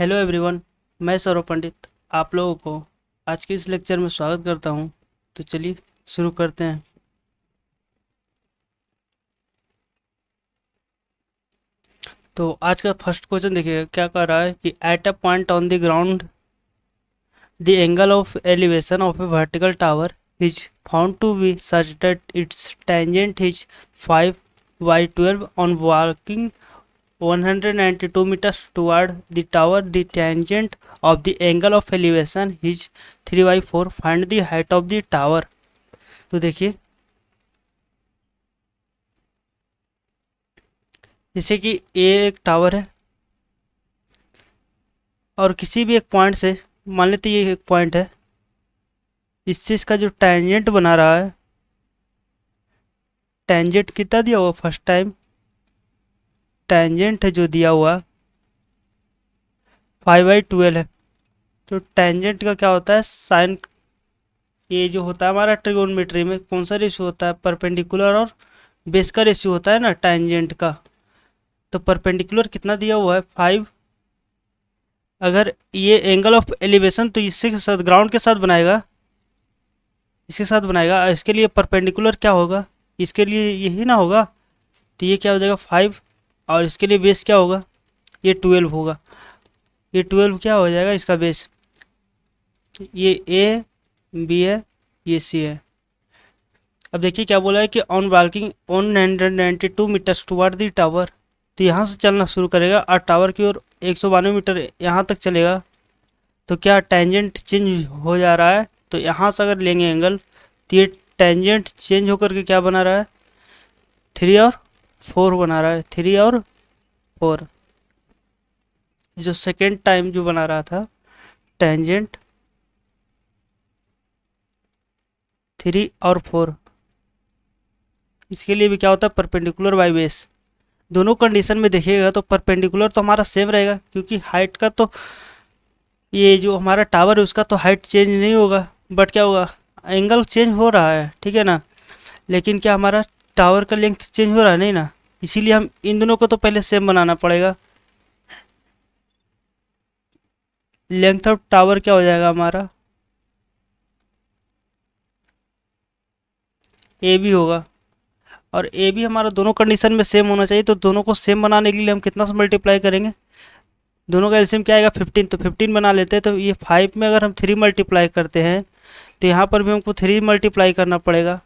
Hello everyone. मैं सौरभ पंडित आप लोगों को आज के इस लेक्चर में स्वागत करता हूं। तो चलिए शुरू करते हैं। तो आज का फर्स्ट क्वेश्चन देखिएगा क्या कह रहा है कि at a point on the ground the angle of elevation of a vertical tower is found to be such that its tangent is 5/12 on walking 192 meters toward the tower. The tangent of the angle of elevation is 3/4. Find the height of the tower. तो देखिए जैसे कि ए एक tower है और किसी भी एक पॉइंट से मान लेते ये एक पॉइंट है, इससे इसका जो टेंजेंट बना रहा है, टेंजेंट कितना दिया हुआ फर्स्ट टाइम, टेंजेंट है जो दिया हुआ 5/12 है। तो टेंजेंट का क्या होता है साइन, ये जो होता है हमारा ट्रिगोनोमेट्री में कौन सा रेशियो होता है, परपेंडिकुलर और बेस का रेशियो होता है ना टेंजेंट का। तो परपेंडिकुलर कितना दिया हुआ है 5। अगर ये एंगल ऑफ एलिवेशन तो इसके साथ ग्राउंड के साथ बनाएगा, इसके साथ बनाएगा, इसके लिए परपेंडिकुलर क्या होगा, इसके लिए यही ना होगा। तो ये क्या हो जाएगा 5 और इसके लिए बेस क्या होगा, ये 12 होगा। ये 12 क्या हो जाएगा इसका बेस, ये ए बी है, ये सी है। अब देखिए क्या बोला है कि on walking 192 metres toward the tower. तो यहाँ से चलना शुरू करेगा और टावर की ओर 192 मीटर यहाँ तक चलेगा। तो क्या टेंजेंट चेंज हो जा रहा है, तो यहाँ से अगर लेंगे एंगल तो ये टेंजेंट चेंज होकर के क्या बना रहा है 3 और 4 बना रहा है, 3 और 4। जो सेकेंड टाइम जो बना रहा था टेंजेंट 3 और 4, इसके लिए भी क्या होता है परपेंडिकुलर बाई बेस। दोनों कंडीशन में देखिएगा तो परपेंडिकुलर तो हमारा सेम रहेगा, क्योंकि हाइट का तो ये जो हमारा टावर है उसका तो हाइट चेंज नहीं होगा, बट क्या होगा एंगल चेंज हो रहा है, ठीक है ना। लेकिन क्या हमारा टावर का लेंथ चेंज हो रहा है, नहीं ना। इसीलिए हम इन दोनों को तो पहले सेम बनाना पड़ेगा। लेंथ ऑफ टावर क्या हो जाएगा हमारा ए बी होगा, और ए बी हमारा दोनों कंडीशन में सेम होना चाहिए। तो दोनों को सेम बनाने के लिए हम कितना से मल्टीप्लाई करेंगे, दोनों का एलसीएम क्या आएगा 15। तो 15 बना लेते हैं। तो ये 5 में अगर हम 3 मल्टीप्लाई करते हैं तो यहाँ पर भी हमको 3 मल्टीप्लाई करना पड़ेगा,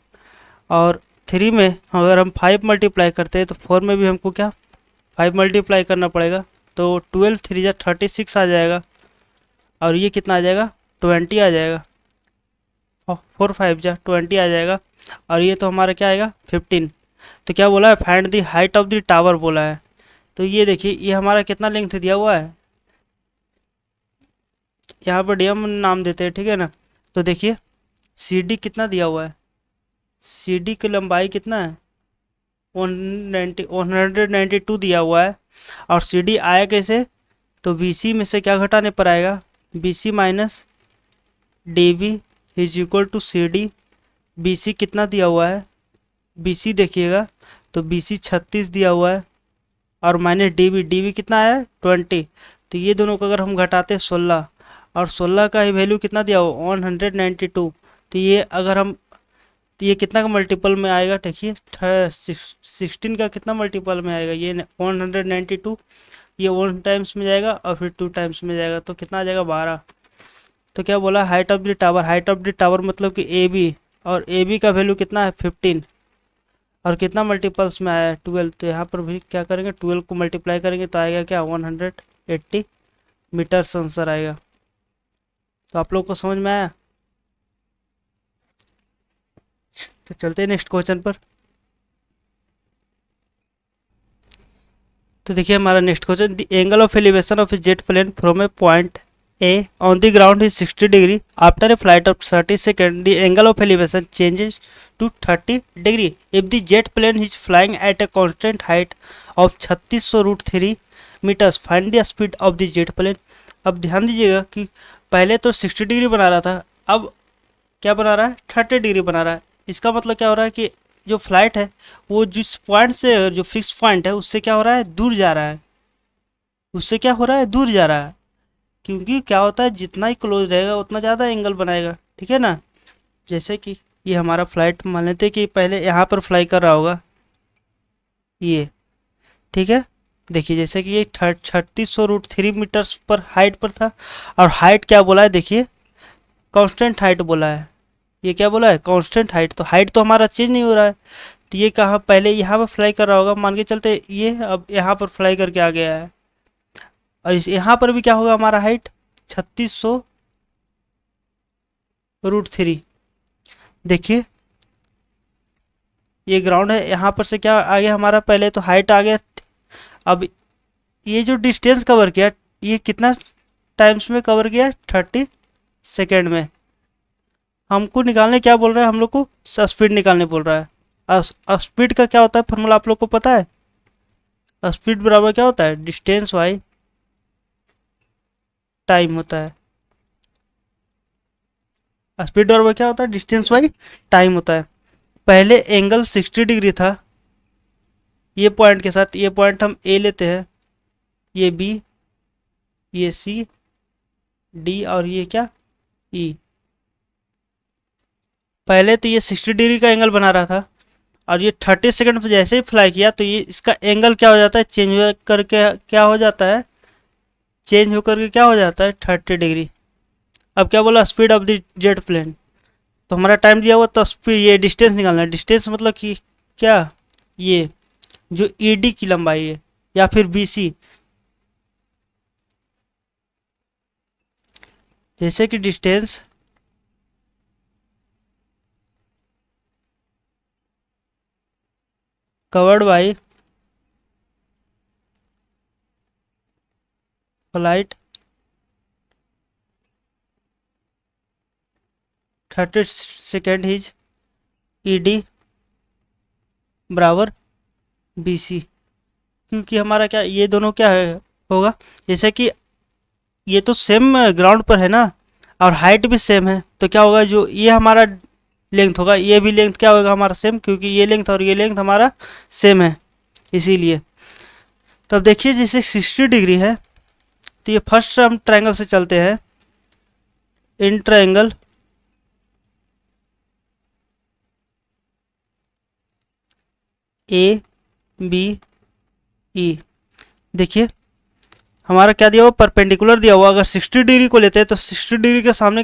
और 3 में अगर हम 5 मल्टीप्लाई करते हैं तो 4 में भी हमको क्या 5 मल्टीप्लाई करना पड़ेगा। तो 12 3 जा 36 आ जाएगा, और ये कितना आ जाएगा 20 आ जाएगा, और 4 5 जा 20 आ जाएगा, और ये तो हमारा क्या आएगा 15। तो क्या बोला है find the height of the tower बोला है। तो ये देखिए ये हमारा कितना लेंथ दिया हुआ है, यहाँ पर डीएम नाम देते हैं, ठीक है ना। तो देखिए सी डी कितना दिया हुआ है, सी डी की लंबाई कितना है 192 दिया हुआ है। और सी डी आया कैसे, तो बी सी में से क्या घटाने पर आएगा, B C minus D B is equal to C D. B C कितना दिया हुआ है, बी सी देखिएगा तो बी सी 36 दिया हुआ है, और माइनस डी बी कितना है 20। तो ये दोनों को अगर हम घटाते 16, और 16 का ही वैल्यू कितना दिया हुआ 192। तो ये अगर हम, तो ये कितना का मल्टीपल में आएगा देखिए 16 का कितना मल्टीपल में आएगा, ये 192, ये 1 टाइम्स में जाएगा और फिर 2 टाइम्स में जाएगा, तो कितना आ जाएगा 12। तो क्या बोला height of the tower, height of the tower मतलब कि ए बी, और ए बी का वैल्यू कितना है 15, और कितना मल्टीपल्स में आया है 12। तो यहाँ पर भी क्या करेंगे 12 को मल्टीप्लाई करेंगे तो आएगा क्या 180 मीटर्स आंसर आएगा। तो आप लोग को समझ में आया। तो चलते हैं नेक्स्ट क्वेश्चन पर। तो देखिए हमारा next question, the angle of elevation of a jet plane from a point A on the ground is 60 degree after a flight of 30 second. The angle of elevation changes to 30 degree if the jet plane is flying at a constant height of 3600√3 metres. Find the speed of the jet plane. अब ध्यान दीजिएगा कि पहले तो 60 degree बना रहा था, अब क्या बना रहा है 30 डिग्री बना रहा है। इसका मतलब क्या हो रहा है कि जो फ्लाइट है वो जिस पॉइंट से, जो फिक्स पॉइंट है उससे क्या हो रहा है दूर जा रहा है, उससे क्या हो रहा है दूर जा रहा है। क्योंकि क्या होता है जितना ही क्लोज रहेगा उतना ज़्यादा एंगल बनाएगा, ठीक है ना। जैसे कि ये हमारा फ्लाइट मान लेते हैं कि पहले यहाँ पर फ्लाई कर रहा होगा ये, ठीक है। देखिए जैसे कि ये 3600√3 मीटर्स पर हाइट पर था, और हाइट क्या बोला है देखिए, कांस्टेंट हाइट बोला है। ये क्या बोला है, कांस्टेंट हाइट, तो हाइट तो हमारा चेंज नहीं हो रहा है। तो ये कहाँ पहले यहाँ पर फ्लाई कर रहा होगा, मान के चलते ये अब यहाँ पर फ्लाई करके आ गया है, और इस यहाँ पर भी क्या होगा हमारा हाइट 3600√3। देखिए ये ग्राउंड है, यहाँ पर से क्या आ गया हमारा, पहले तो हाइट आ गया। अब ये जो डिस्टेंस कवर किया, ये कितना टाइम्स में कवर किया, 30 सेकेंड में। हमको निकालने क्या बोल रहा है, हम लोग को स्पीड निकालने बोल रहा है। स्पीड का क्या होता है फॉर्मूला आप लोग को पता है। स्पीड बराबर क्या होता है, डिस्टेंस बाई टाइम होता है। स्पीड बराबर क्या होता है, डिस्टेंस बाई टाइम होता है। पहले एंगल 60 डिग्री था ये पॉइंट के साथ, ये पॉइंट हम ए लेते हैं, ये बी, ये सी, डी, और ये क्या, ई। पहले तो ये 60 डिग्री का एंगल बना रहा था, और ये 30 सेकेंड पर जैसे ही फ्लाई किया तो ये इसका एंगल क्या हो जाता है, चेंज हो करके क्या हो जाता है, चेंज होकर के क्या हो जाता है, 30 डिग्री। अब क्या बोला, speed of the jet plane. तो हमारा टाइम दिया हुआ, तो स्पीड, ये डिस्टेंस निकालना है। डिस्टेंस मतलब कि क्या, ये जो ईडी की लंबाई है, या फिर बीसी। जैसे कि distance covered by flight 30 second is ED बराबर बीसी। क्योंकि हमारा क्या, ये दोनों क्या है होगा, जैसे कि ये तो सेम ग्राउंड पर है ना, और हाइट भी सेम है, तो क्या होगा, जो ये हमारा लेंथ होगा, ये भी लेंथ क्या होगा हमारा सेम, क्योंकि ये लेंथ और ये लेंथ हमारा सेम है, इसीलिए। तब देखिए जैसे 60 डिग्री है, तो ये फर्स्ट हम ट्रायंगल से चलते हैं। In triangle A B E, देखिए हमारा क्या दिया हुआ, परपेंडिकुलर दिया हुआ। अगर 60 डिग्री को लेते हैं तो 60 डिग्री के सामने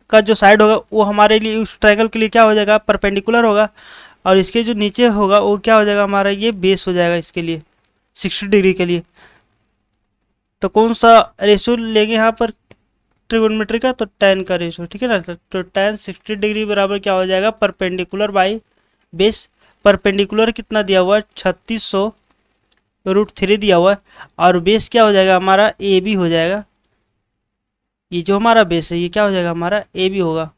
का जो साइड होगा वो हमारे लिए उस ट्रायंगल के लिए क्या हो जाएगा, परपेंडिकुलर होगा, और इसके जो नीचे होगा वो क्या हो जाएगा हमारा, ये बेस हो जाएगा इसके लिए, 60 डिग्री के लिए। तो कौन सा रेशियो लेंगे यहाँ पर ट्रिगोनोमेट्री का, तो tan का रेशियो, ठीक है ना। तो tan 60 डिग्री बराबर क्या हो जाएगा, परपेंडिकुलर बाई बेस। परपेंडिकुलर कितना दिया हुआ है, 3600√3 दिया हुआ है, और बेस क्या हो जाएगा हमारा, ए बी हो जाएगा। ये जो हमारा बेस है ये क्या हो जाएगा हमारा, ए बी होगा।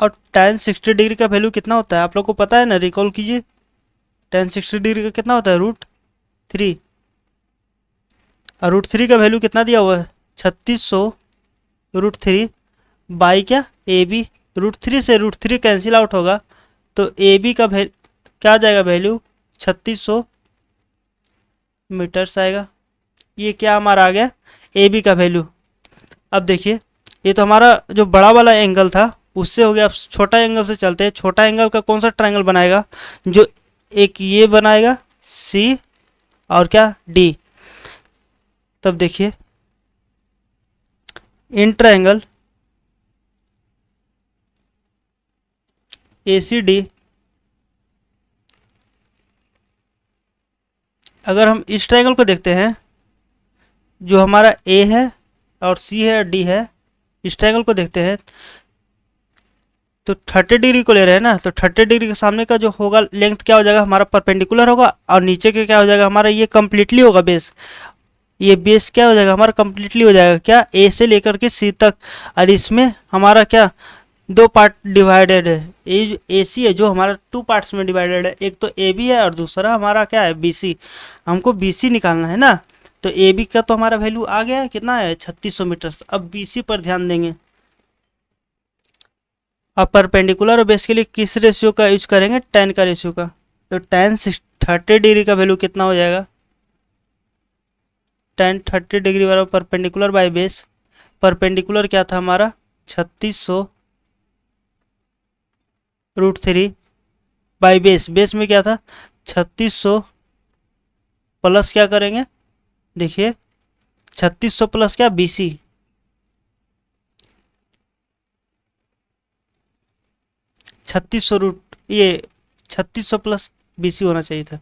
और tan 60 डिग्री का वैल्यू कितना होता है आप लोग को पता है ना, रिकॉल कीजिए। tan 60 डिग्री का कितना होता है, √3, और √3 का वैल्यू कितना दिया हुआ है, 3600√3 बाई क्या, ए बी। √3 से √3 कैंसिल आउट होगा, तो ए बी का क्या आ जाएगा वैल्यू, 3600 मीटर्स आएगा। ये क्या हमारा आ गया, ए बी का वैल्यू। अब देखिए ये तो हमारा जो बड़ा वाला एंगल था उससे हो गया। अब छोटा एंगल से चलते हैं। छोटा एंगल का कौन सा ट्रायंगल बनाएगा, जो एक ये बनाएगा सी, और क्या, डी। तब देखिए in triangle A C D, अगर हम इस ट्रायंगल को देखते हैं, जो हमारा ए है और सी है और डी है, इस ट्रायंगल को देखते हैं तो 30 डिग्री को ले रहे हैं ना, तो 30 डिग्री के सामने का जो होगा लेंथ क्या हो जाएगा हमारा, परपेंडिकुलर होगा, और नीचे के क्या हो जाएगा हमारा, ये कम्प्लीटली होगा बेस। ये बेस क्या हो जाएगा हमारा, कम्प्लीटली हो जाएगा क्या, ए से लेकर के सी तक। और इसमें हमारा क्या, दो पार्ट डिवाइडेड है। ए सी है जो हमारा 2 पार्ट्स में डिवाइडेड है, एक तो ए बी है और दूसरा हमारा क्या है, बी सी। हमको बी सी निकालना है ना, तो ए बी का तो हमारा वैल्यू आ गया है, कितना है, 3600 मीटर्स। अब बी सी पर ध्यान देंगे। अब परपेंडिकुलर और बेस के लिए किस रेशियो का यूज करेंगे, tan का रेशियो का। तो tan 30 डिग्री का वैल्यू कितना हो जाएगा, tan 30 डिग्री बराबर परपेंडिकुलर बाई बेस, परपेंडिकुलर क्या था हमारा 3600√3 बाई बेस, बेस में क्या था 3600 प्लस क्या करेंगे, देखिए 3600 प्लस क्या BC, 3600 रूट ये 3600 प्लस BC होना चाहिए था।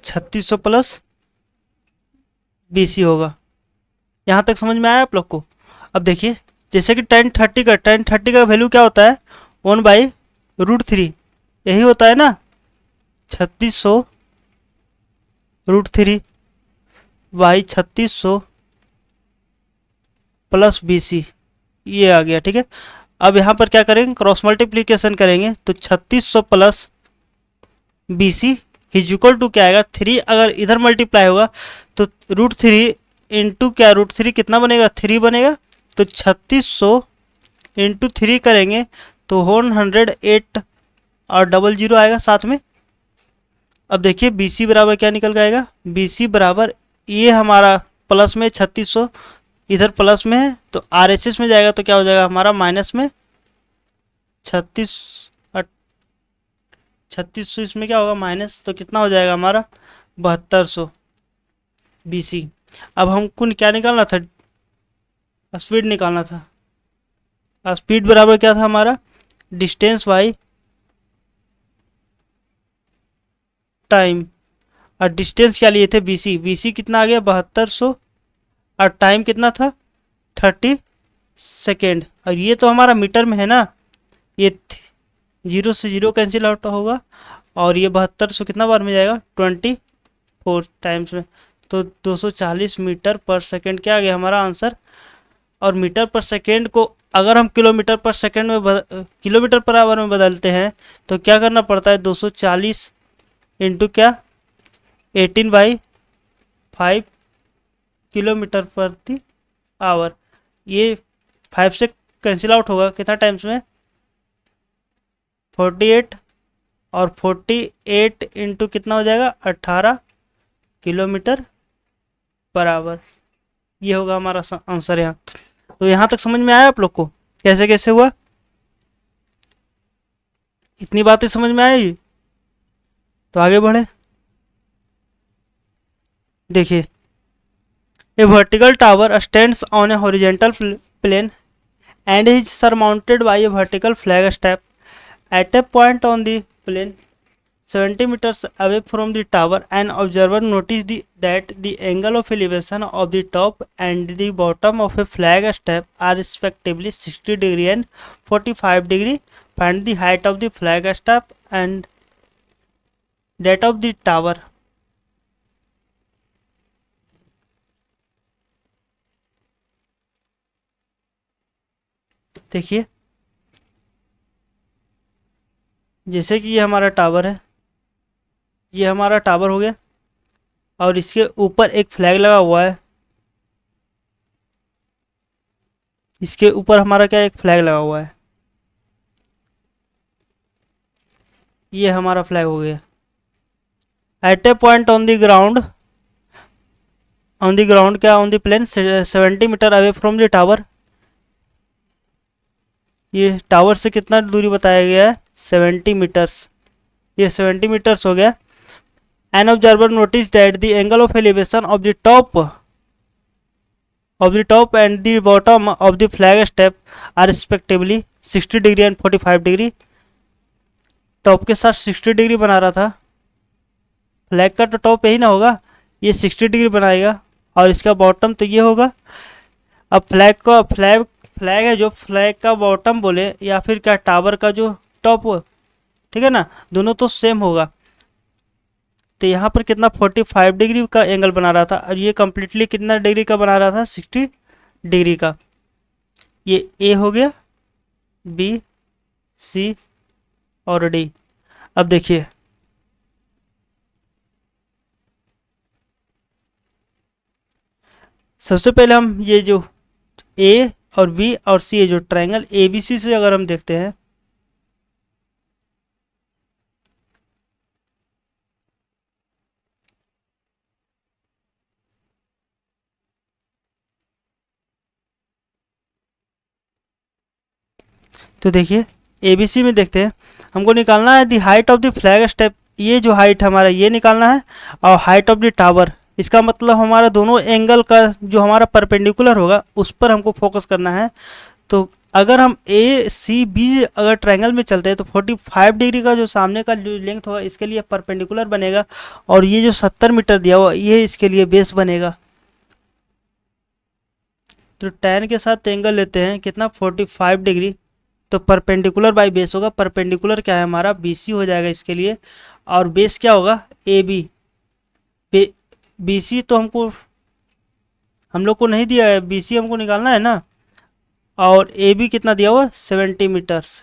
छत्तीस सौ प्लस BC होगा। यहाँ तक समझ में आया आप लोग को। अब देखिए जैसे कि tan 30 का वैल्यू क्या होता है 1/√3, यही होता है ना 3600√3 बाई 3600 प्लस BC, ये आ गया। ठीक है, अब यहाँ पर क्या करेंगे, क्रॉस मल्टीप्लीकेशन करेंगे तो 3600 plus BC is equal to क्या आएगा 3, अगर इधर मल्टीप्लाई होगा तो √3 इंटू क्या, √3 कितना बनेगा 3 बनेगा, तो 3600 इंटू 3 करेंगे तो 108 और डबल जीरो आएगा साथ में। अब देखिए BC बराबर क्या निकल जाएगा, BC बराबर ये हमारा प्लस में 3600 इधर प्लस में है तो RHS में जाएगा तो क्या हो जाएगा हमारा माइनस में 3600 इसमें क्या होगा माइनस, तो कितना हो जाएगा हमारा 7200 BC। अब हमको क्या निकालना था, स्पीड निकालना था। स्पीड बराबर क्या था हमारा डिस्टेंस बाई टाइम, और डिस्टेंस क्या लिए थे BC, BC कितना आ गया 7200 और टाइम कितना था 30 सेकेंड, और ये तो हमारा मीटर में है ना, ये 0 से 0 कैंसिल आउट होगा और ये 7200 कितना बार में जाएगा 24 टाइम्स में, तो 240 मीटर पर सेकेंड क्या आ गया हमारा आंसर। और मीटर पर सेकेंड को अगर हम किलोमीटर पर सेकेंड में किलोमीटर पर आवर में बदलते हैं तो क्या करना पड़ता है 240 इंटू क्या 18/5 किलोमीटर प्रति आवर, ये 5 से कैंसिल आउट होगा कितना टाइम्स में 48, और 48 इंटू कितना हो जाएगा 18 किलोमीटर पर आवर, ये होगा हमारा आंसर यहाँ। तो यहाँ तक समझ में आया आप लोग को कैसे कैसे हुआ, इतनी बातें समझ में आई। तो आगे बढ़े, देखिए a vertical tower stands on a horizontal plane and is surmounted by a vertical flag step at a point on the plane 70 meters away from the tower. An observer noticed that the angle of elevation of the top and the bottom of a flag step are respectively 60 degree and 45 degree. Find the height of the flag step and that of the tower. देखिए जैसे कि ये हमारा tower है, ये हमारा tower हो गया और इसके ऊपर एक फ्लैग लगा हुआ है, इसके ऊपर हमारा क्या एक फ्लैग लगा हुआ है, ये हमारा फ्लैग हो गया। At a point on the ground क्या on the plane 70 metre away from the tower, ये टावर से कितना दूरी बताया गया है 70 मीटर्स, ये 70 मीटर्स हो गया। An observer notice that the angle of elevation of the top and the bottom of the flag step are respectively 60 degree and 45 degree. Top के साथ 60 डिग्री बना रहा था, फ्लैग का तो टॉप यही ना होगा, ये 60 डिग्री बनाएगा और इसका बॉटम तो ये होगा। अब फ्लैग है जो फ्लैग का बॉटम बोले या फिर क्या टावर का जो टॉप, ठीक है ना, दोनों तो सेम होगा। तो यहाँ पर कितना 45 डिग्री का एंगल बना रहा था और ये कम्प्लीटली कितना डिग्री का बना रहा था 60 डिग्री का। ये ए हो गया, बी, सी और डी। अब देखिए सबसे पहले हम ये जो ए और बी और सी है जो ट्रायंगल ए बी सी से अगर हम देखते हैं तो देखिए एबीसी में देखते हैं, हमको निकालना है दी height of the flag step, ये जो हाइट हमारा ये निकालना है, और हाइट ऑफ द टावर, इसका मतलब हमारा दोनों एंगल का जो हमारा परपेंडिकुलर होगा उस पर हमको फोकस करना है। तो अगर हम ए सी बी अगर ट्रायंगल में चलते हैं तो 45 डिग्री का जो सामने का जो लेंथ होगा इसके लिए परपेंडिकुलर बनेगा, और ये जो 70 मीटर दिया हुआ ये इसके लिए बेस बनेगा। तो tan के साथ एंगल लेते हैं कितना 45 डिग्री, तो परपेंडिकुलर बाई बेस होगा, परपेंडिकुलर क्या है हमारा BC हो जाएगा इसके लिए, और बेस क्या होगा AB। BC तो हम लोग को नहीं दिया है, BC हमको निकालना है ना, और AB कितना दिया हुआ 70 मीटर्स।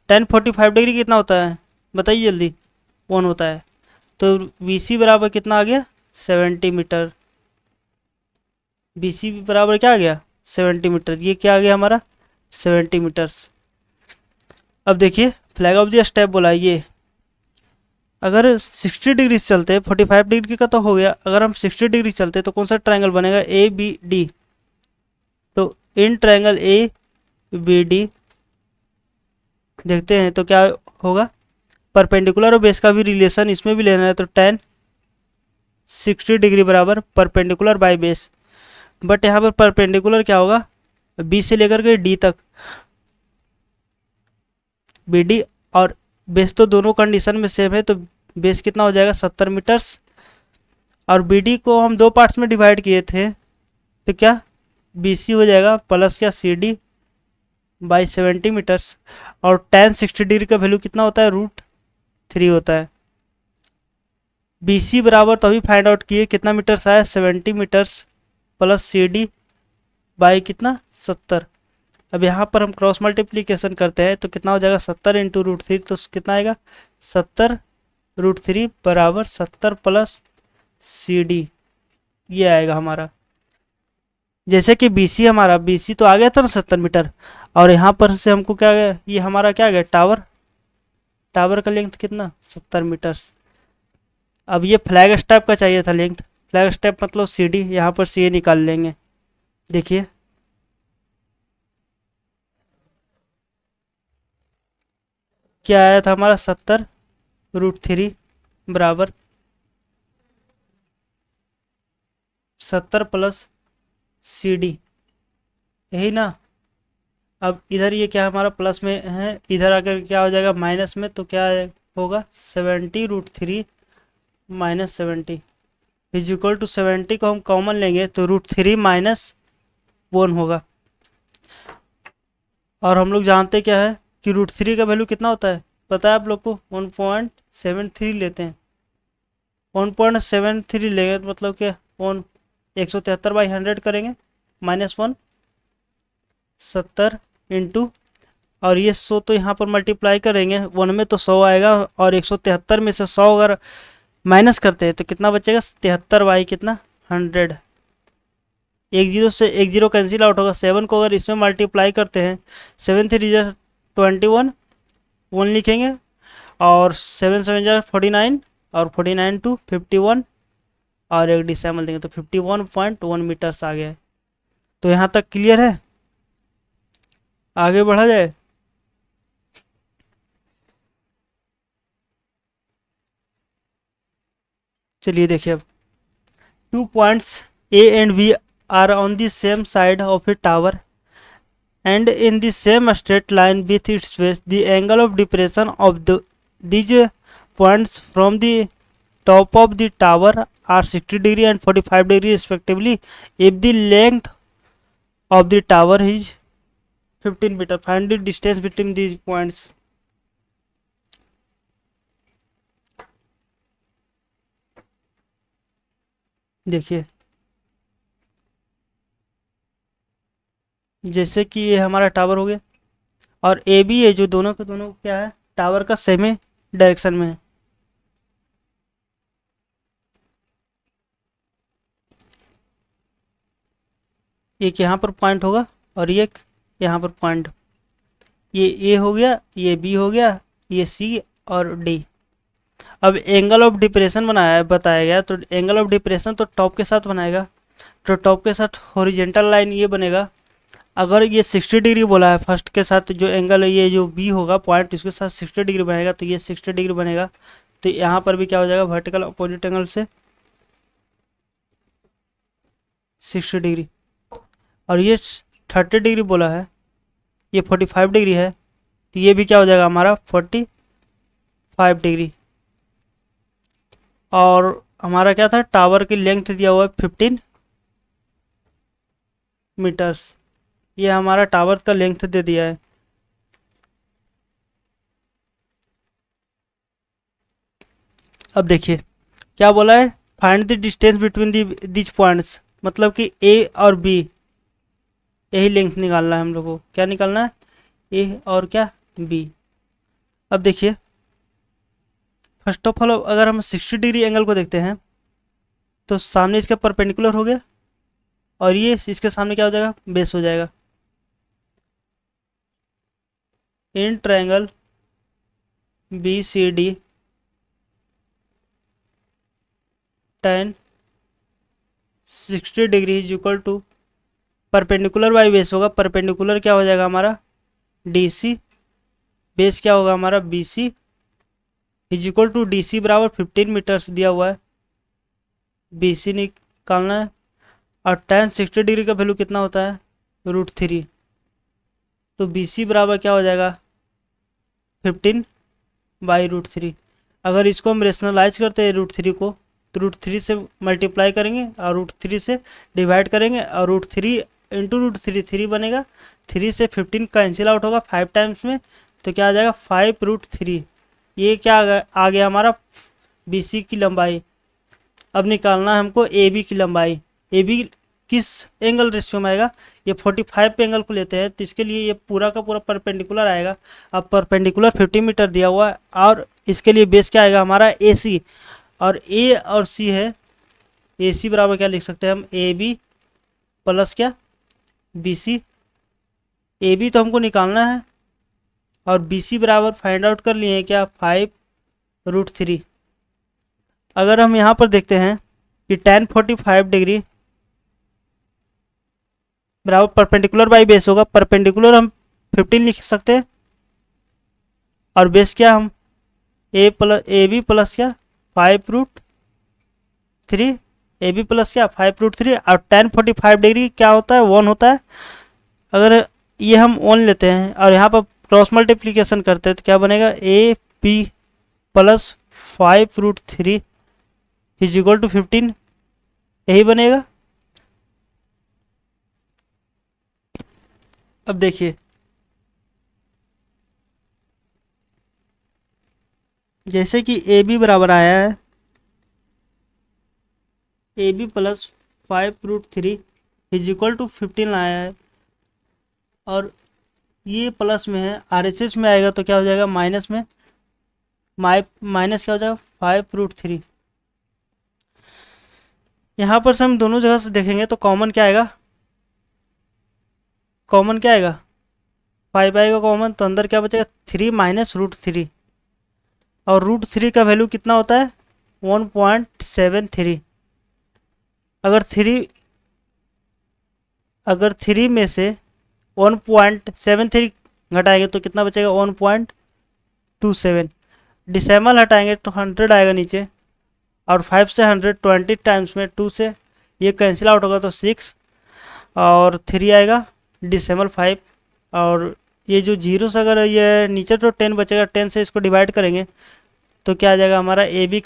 tan 45 डिग्री कितना होता है बताइए जल्दी, 1 होता है, तो BC बराबर कितना आ गया 70 मीटर, BC बराबर क्या आ गया 70 मीटर, ये क्या आ गया हमारा 70 मीटर्स। अब देखिए फ्लैग ऑफ द स्टेप बोला ये, अगर 60 डिग्री से चलते हैं 45 डिग्री का तो हो गया, अगर हम 60 डिग्री चलते तो कौन सा ट्रायंगल बनेगा ABD। तो इन ट्रायंगल ABD देखते हैं तो क्या होगा, परपेंडिकुलर और बेस का भी रिलेशन इसमें भी लेना है, तो tan 60 डिग्री बराबर परपेंडिकुलर बाय बेस, बट यहाँ पर परपेंडिकुलर क्या होगा B से लेकर के D तक, BD, और बेस तो दोनों कंडीशन में सेम है, तो बेस कितना हो जाएगा 70 मीटर्स, और BD को हम दो पार्ट्स में डिवाइड किए थे तो क्या BC हो जाएगा प्लस क्या CD बाई 70 मीटर्स, और tan 60 डिग्री का वैल्यू कितना होता है √3 होता है। BC बराबर तो अभी फाइंड आउट किए कितना मीटर्स आया 70 मीटर्स प्लस CD बाई कितना 70। अब यहाँ पर हम क्रॉस मल्टीप्लीकेशन करते हैं तो कितना हो जाएगा 70 इंटू √3, तो कितना आएगा 70 √3 बराबर 70 प्लस CD, ये आएगा हमारा। जैसे कि BC तो आ गया था ना 70 मीटर, और यहाँ पर से हमको क्या गया, ये हमारा क्या गया टावर का लेंथ कितना 70 मीटर्स। अब ये फ्लैग स्टेप का चाहिए था लेंथ, फ्लैग स्टेप मतलब CD, यहाँ पर CA निकाल लेंगे। देखिए क्या आया था हमारा 70 √3 बराबर 70 प्लस CD, यही ना। अब इधर ये क्या हमारा प्लस में है, इधर आकर क्या हो जाएगा माइनस में, तो क्या होगा 70 √3 माइनस 70 इज इक्वल टू 70 को हम कॉमन लेंगे तो √3 माइनस 1 होगा, और हम लोग जानते क्या है कि √3 का वैल्यू कितना होता है पता है आप लोग को 1.73 लेते हैं, 1.73 लेंगे तो मतलब क्या 173/100 करेंगे -1 70 इंटू, और ये 100 तो यहाँ पर मल्टीप्लाई करेंगे 1 में तो 100 आएगा, और 173 में से 100 अगर माइनस करते हैं तो कितना बचेगा 73 बाई कितना 100, एक जीरो से एक जीरो कैंसिल आउट होगा, 7 को अगर इसमें मल्टीप्लाई करते हैं 7 3 21 1 लिखेंगे, और 7 7 49, और 49 टू 51, और एक डिसैमल देंगे तो 51.1 मीटर्स आ गया है। तो यहाँ तक क्लियर है, आगे बढ़ा जाए। चलिए देखिए अब 2 points A and B are on the same side of a tower and in the same straight line with its base. The angle of depression of these points from the top of the tower are 60 degree and 45 degree respectively. If the length of the tower is 15 meter, find the distance between these points. देखिए जैसे कि ये हमारा tower हो गया, और A B है जो दोनों के दोनों क्या है टावर का सेम डायरेक्शन में है। एक यहाँ पर पॉइंट होगा और एक यहाँ पर पॉइंट। ये ए हो गया, ये बी हो गया, ये सी और डी। अब एंगल ऑफ डिप्रेशन बनाया बताया गया, तो एंगल ऑफ डिप्रेशन तो टॉप के साथ बनाएगा, तो टॉप के साथ हॉरिजेंटल लाइन ये बनेगा। अगर ये 60 डिग्री बोला है फर्स्ट के साथ जो एंगल है, ये जो बी होगा पॉइंट इसके साथ 60 डिग्री बनेगा, तो ये 60 डिग्री बनेगा। तो यहाँ पर भी क्या हो जाएगा, वर्टिकल अपोजिट एंगल से 60 डिग्री। और ये 30 डिग्री बोला है, ये 45 डिग्री है, तो ये भी क्या हो जाएगा हमारा 45 डिग्री। और हमारा क्या था, टावर की लेंथ दिया हुआ है 15 मीटर्स। ये हमारा टावर का लेंथ दे दिया है। अब देखिए क्या बोला है, find the distance between this points, मतलब कि ए और बी, यही लेंथ निकालना है हम लोग को। क्या निकालना है, ए और क्या, बी। अब देखिए फर्स्ट ऑफ ऑल अगर हम 60 डिग्री एंगल को देखते हैं तो सामने इसके परपेंडिकुलर हो गया, और ये इसके सामने क्या हो जाएगा, बेस हो जाएगा। In triangle B C D tan 60 degree is equal to perpendicular by base होगा, परपेंडिकुलर क्या हो जाएगा हमारा डी सी, बेस क्या होगा हमारा B C, is equal to D C बराबर 15 मीटर्स दिया हुआ है, बी सी निकालना है। और tan 60 डिग्री का वैल्यू कितना होता है, √3। तो बी सी बराबर क्या हो जाएगा 15/√3। अगर इसको हम रेशनलाइज करते हैं √3 को, तो √3 से मल्टीप्लाई करेंगे और √3 से डिवाइड करेंगे, और √3 इंटू √3 3 बनेगा, 3 से 15 कैंसिल आउट होगा 5 टाइम्स में, तो क्या आ जाएगा 5√3। ये क्या आ गया हमारा बी सी की लंबाई। अब निकालना है हमको ए बी की लंबाई। ए बी किस एंगल रेशियो में आएगा, ये 45 पे एंगल को लेते हैं, तो इसके लिए ये पूरा का पूरा परपेंडिकुलर आएगा। अब परपेंडिकुलर 50 मीटर दिया हुआ है, और इसके लिए बेस क्या आएगा हमारा ए सी, और ए और सी है, ए सी बराबर क्या लिख सकते हैं हम, ए बी प्लस क्या बी सी। ए बी तो हमको निकालना है, और बी सी बराबर फाइंड आउट कर लिए क्या 5√3। अगर हम यहाँ पर देखते हैं कि tan 45 डिग्री बराबर परपेंडिकुलर बाई बेस होगा, परपेंडिकुलर हम 15 लिख सकते हैं, और बेस क्या हम ए बी प्लस क्या 5√3, ए बी प्लस क्या 5√3। और tan 45 डिग्री क्या होता है 1 होता है। अगर ये हम 1 लेते हैं और यहाँ पर क्रॉस मल्टीप्लीकेशन करते हैं तो क्या बनेगा, A B plus 5√3 is equal to 15, यही बनेगा। अब देखिए जैसे कि ए बी बराबर आया है A B plus 5√3 is equal to 15 आया है, और ये प्लस में है, RHS में आएगा तो क्या हो जाएगा माइनस में, माइनस क्या हो जाएगा 5√3। यहाँ पर से हम दोनों जगह से देखेंगे तो कॉमन क्या आएगा, कॉमन क्या आएगा 5 आएगा कॉमन, तो अंदर क्या बचेगा 3 माइनस √3, और √3 का वैल्यू कितना होता है 1.73। अगर 3 में से 1.73 घटाएंगे तो कितना बचेगा 1.27। डिसेमल हटाएंगे तो 100 आएगा नीचे, और 5 से 120 टाइम्स में 2 से ये कैंसिल आउट होगा तो 6, और 3 आएगा डिसेमल 5, और ये जो जीरो से अगर ये नीचे तो 10 बचेगा, 10 से इसको डिवाइड करेंगे तो क्या आ जाएगा हमारा ए बी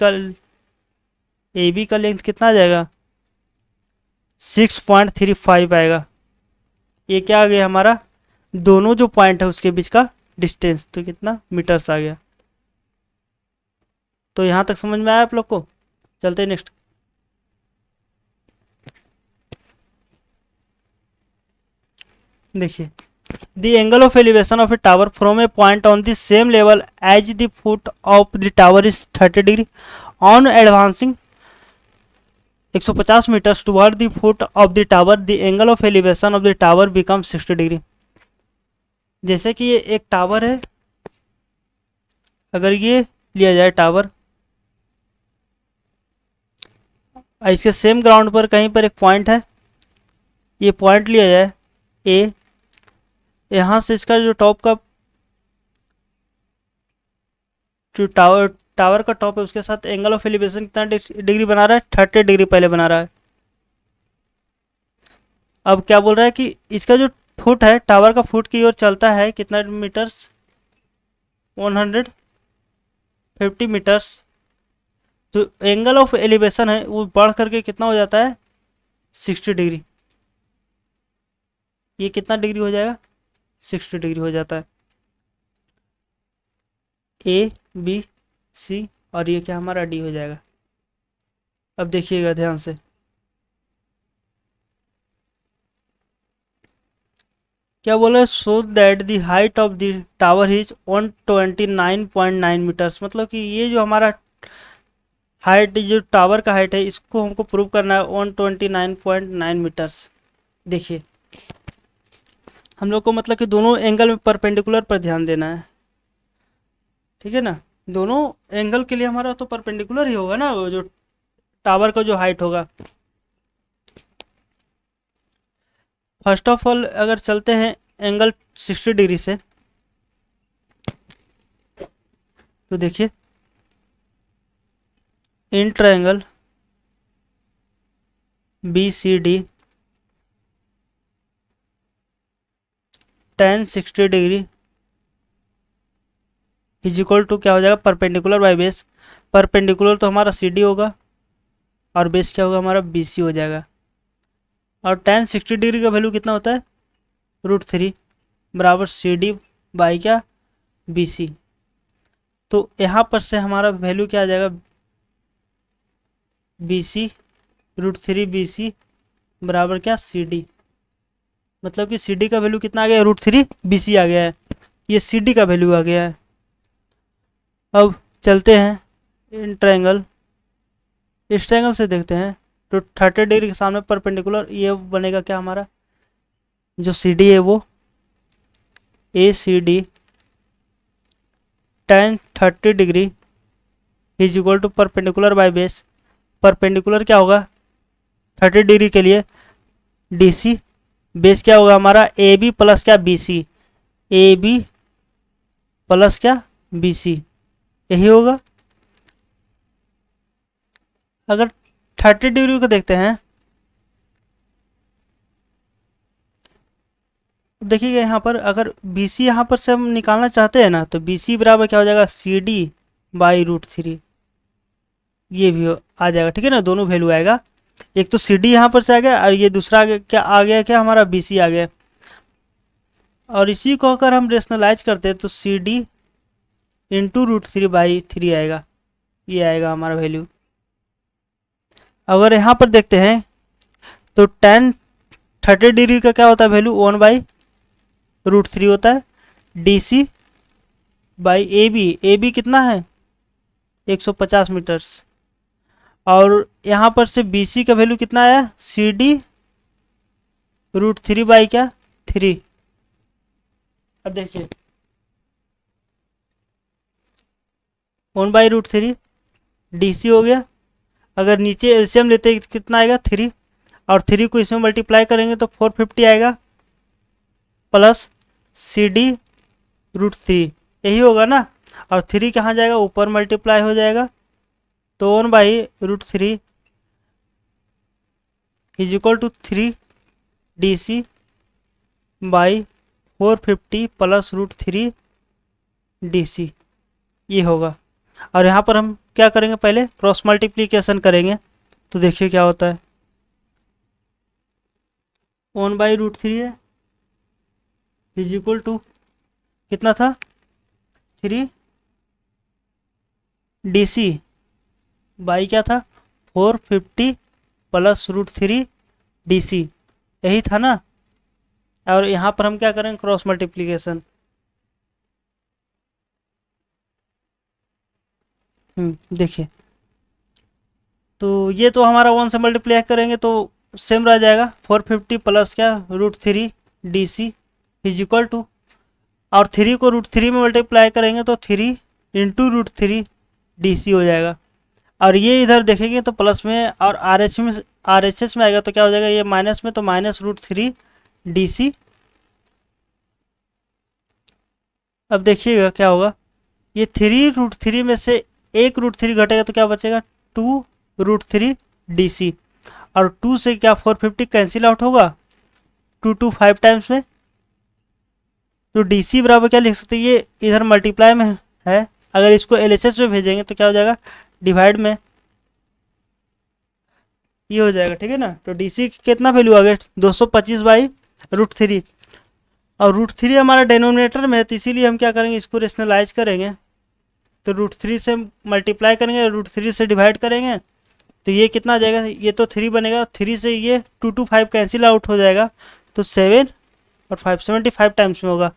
का लेंथ कितना आ जाएगा 6.35 आएगा। ये क्या आ गया हमारा दोनों जो पॉइंट है उसके बीच का डिस्टेंस, तो कितना मीटर्स आ गया। तो यहाँ तक समझ में आया आप लोग को। चलते हैं नेक्स्ट। देखिए the angle of elevation of a tower from a point on the same level as the foot of the tower is 30 degree on advancing 150 metres toward the foot of the tower, the angle of elevation of the tower become 60 degree. जैसे कि ये एक tower है, अगर ये लिया जाए tower, इसके सेम ग्राउंड पर कहीं पर एक पॉइंट है, ये पॉइंट लिया जाए ए, यहाँ से इसका जो टॉप का जो टावर का टॉप है उसके साथ एंगल ऑफ एलिवेशन कितना डिग्री बना रहा है, 30 डिग्री पहले बना रहा है। अब क्या बोल रहा है कि इसका जो फुट है, टावर का फुट की ओर चलता है कितना मीटर्स, 150 मीटर्स। तो एंगल ऑफ एलिवेशन है वो बढ़ करके कितना हो जाता है, 60 डिग्री। ये कितना डिग्री हो जाएगा, 60 डिग्री हो जाता है। ए बी सी और ये क्या हमारा डी हो जाएगा। अब देखिएगा ध्यान से, क्या बोला, so that the height of the tower is 129.9 metres. मतलब कि ये जो हमारा हाइट, जो टावर का हाइट है, इसको हमको प्रूव करना है 129.9 मीटर्स। देखिए हम लोग को मतलब कि दोनों एंगल में परपेंडिकुलर पर ध्यान देना है, ठीक है ना। दोनों एंगल के लिए हमारा तो परपेंडिकुलर ही होगा ना, वो जो टावर का जो हाइट होगा। फर्स्ट ऑफ ऑल अगर चलते हैं एंगल 60 डिग्री से, तो देखिए in triangle B C D tan 60 degree is equal to क्या हो जाएगा, परपेंडिकुलर बाई बेस। परपेंडिकुलर तो हमारा सी डी होगा और बेस क्या होगा हमारा, बी सी हो जाएगा। और tan 60 डिग्री का वैल्यू कितना होता है, √3 बराबर सी डी बाई क्या, बी सी। तो यहाँ पर से हमारा वैल्यू क्या आ जाएगा, बी सी √3 बी सी बराबर क्या, सी डी। मतलब कि सी डी का वैल्यू कितना आ गया, √3 बी सी आ गया है, ये सी डी का वैल्यू आ गया है। अब चलते हैं इन ट्रायंगल, इस ट्रायंगल से देखते हैं तो 30 डिग्री के सामने परपेंडिकुलर ये बनेगा क्या हमारा, जो सी डी है वो A C D tan 30 degree is equal to perpendicular by base. Perpendicular क्या होगा 30 डिग्री के लिए, डी सी, बेस क्या होगा हमारा, ए बी प्लस क्या, B C, A B plus क्या, बी सी, यही होगा। अगर 30 डिग्री को देखते हैं, देखिएगा यहाँ पर अगर बी सी यहाँ पर से हम निकालना चाहते हैं ना, तो बी सी बराबर क्या हो जाएगा, सी डी बाई √3, ये भी आ जाएगा, ठीक है ना। दोनों वैल्यू आएगा, एक तो सी डी यहाँ पर से आ गया और ये दूसरा क्या आ गया, क्या हमारा बी सी आ गया। और इसी को अगर हम रेशनलाइज करते हैं तो सी डी इंटू √3/3 आएगा, ये आएगा हमारा वैल्यू। अगर यहाँ पर देखते हैं तो tan 30 डिग्री का क्या होता है वैल्यू, 1/√3 होता है, D C by A B कितना है, 150 मीटर्स। और यहाँ पर से बी सी का वैल्यू कितना आया, सी डी √3 बाई क्या, 3। अब देखिए 1/√3 डी सी हो गया। अगर नीचे एलसीएम लेते हैं कितना आएगा, 3, और 3 को इसमें मल्टीप्लाई करेंगे तो 450 आएगा, प्लस सी डी √3, यही होगा ना। और 3 कहाँ जाएगा, ऊपर मल्टीप्लाई हो जाएगा, तो 1/√3 is equal to 3 D C by 450 plus √3 D C, ये होगा। और यहाँ पर हम क्या करेंगे, पहले क्रॉस मल्टीप्लीकेशन करेंगे, तो देखिए क्या होता है, 1/√3 है इज इक्वल टू कितना था, 3 डी सी बाई क्या था, 450 प्लस √3 डी सी, यही था ना। और यहाँ पर हम क्या करेंगे, क्रॉस मल्टीप्लीकेशन। देखिए तो ये तो हमारा 1 से मल्टीप्लाई करेंगे तो सेम रह जाएगा, 450 प्लस क्या √3 DC इज इक्वल टू, और 3 को √3 में मल्टीप्लाई करेंगे तो 3 इंटू √3 DC हो जाएगा। और ये इधर देखेंगे तो प्लस में, और RHS में आएगा तो क्या हो जाएगा, ये माइनस में तो -√3 DC। अब देखिएगा क्या होगा, ये 3 √3 में से एक √3 घटेगा तो क्या बचेगा, 2 √3 DC। और 2 से क्या 450 कैंसिल आउट होगा, 2 टाइम्स में, तो DC बराबर क्या लिख सकते हैं, ये इधर मल्टीप्लाई में है, अगर इसको LHS में भेजेंगे तो क्या हो जाएगा, डिवाइड में ये हो जाएगा, ठीक है ना। तो DC की कितना वैल्यू आ गया, 225/√3, और √3 हमारा डिनोमिनेटर में है, तो इसीलिए हम क्या करेंगे, इसको रेशनलाइज करेंगे, तो √3 से मल्टीप्लाई करेंगे, √3 से डिवाइड करेंगे, तो ये कितना आ जाएगा, ये तो 3 बनेगा, 3 से ये 2 कैंसिल आउट हो जाएगा, तो 7 और 5 75 टाइम्स में होगा।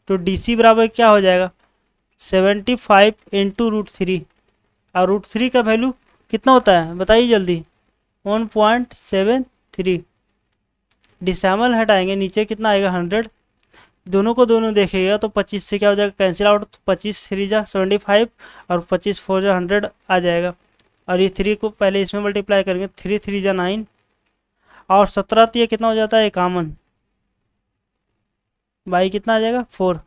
तो DC बराबर क्या हो जाएगा, 75 इंटू √3, और √3 का वैल्यू कितना होता है बताइए जल्दी, 1.73। डिसैमल हटाएंगे, नीचे कितना आएगा 100, दोनों को दोनों देखेगा तो 25 से क्या हो जाएगा कैंसिल आउट, तो 25 3 जा 75 और 25 4 जा 100 आ जाएगा। और ये 3 को पहले इसमें मल्टीप्लाई करेंगे, 3 3 जा 9, और 17 तो ये कितना हो जाता है 51, बाई कितना आ जाएगा 4।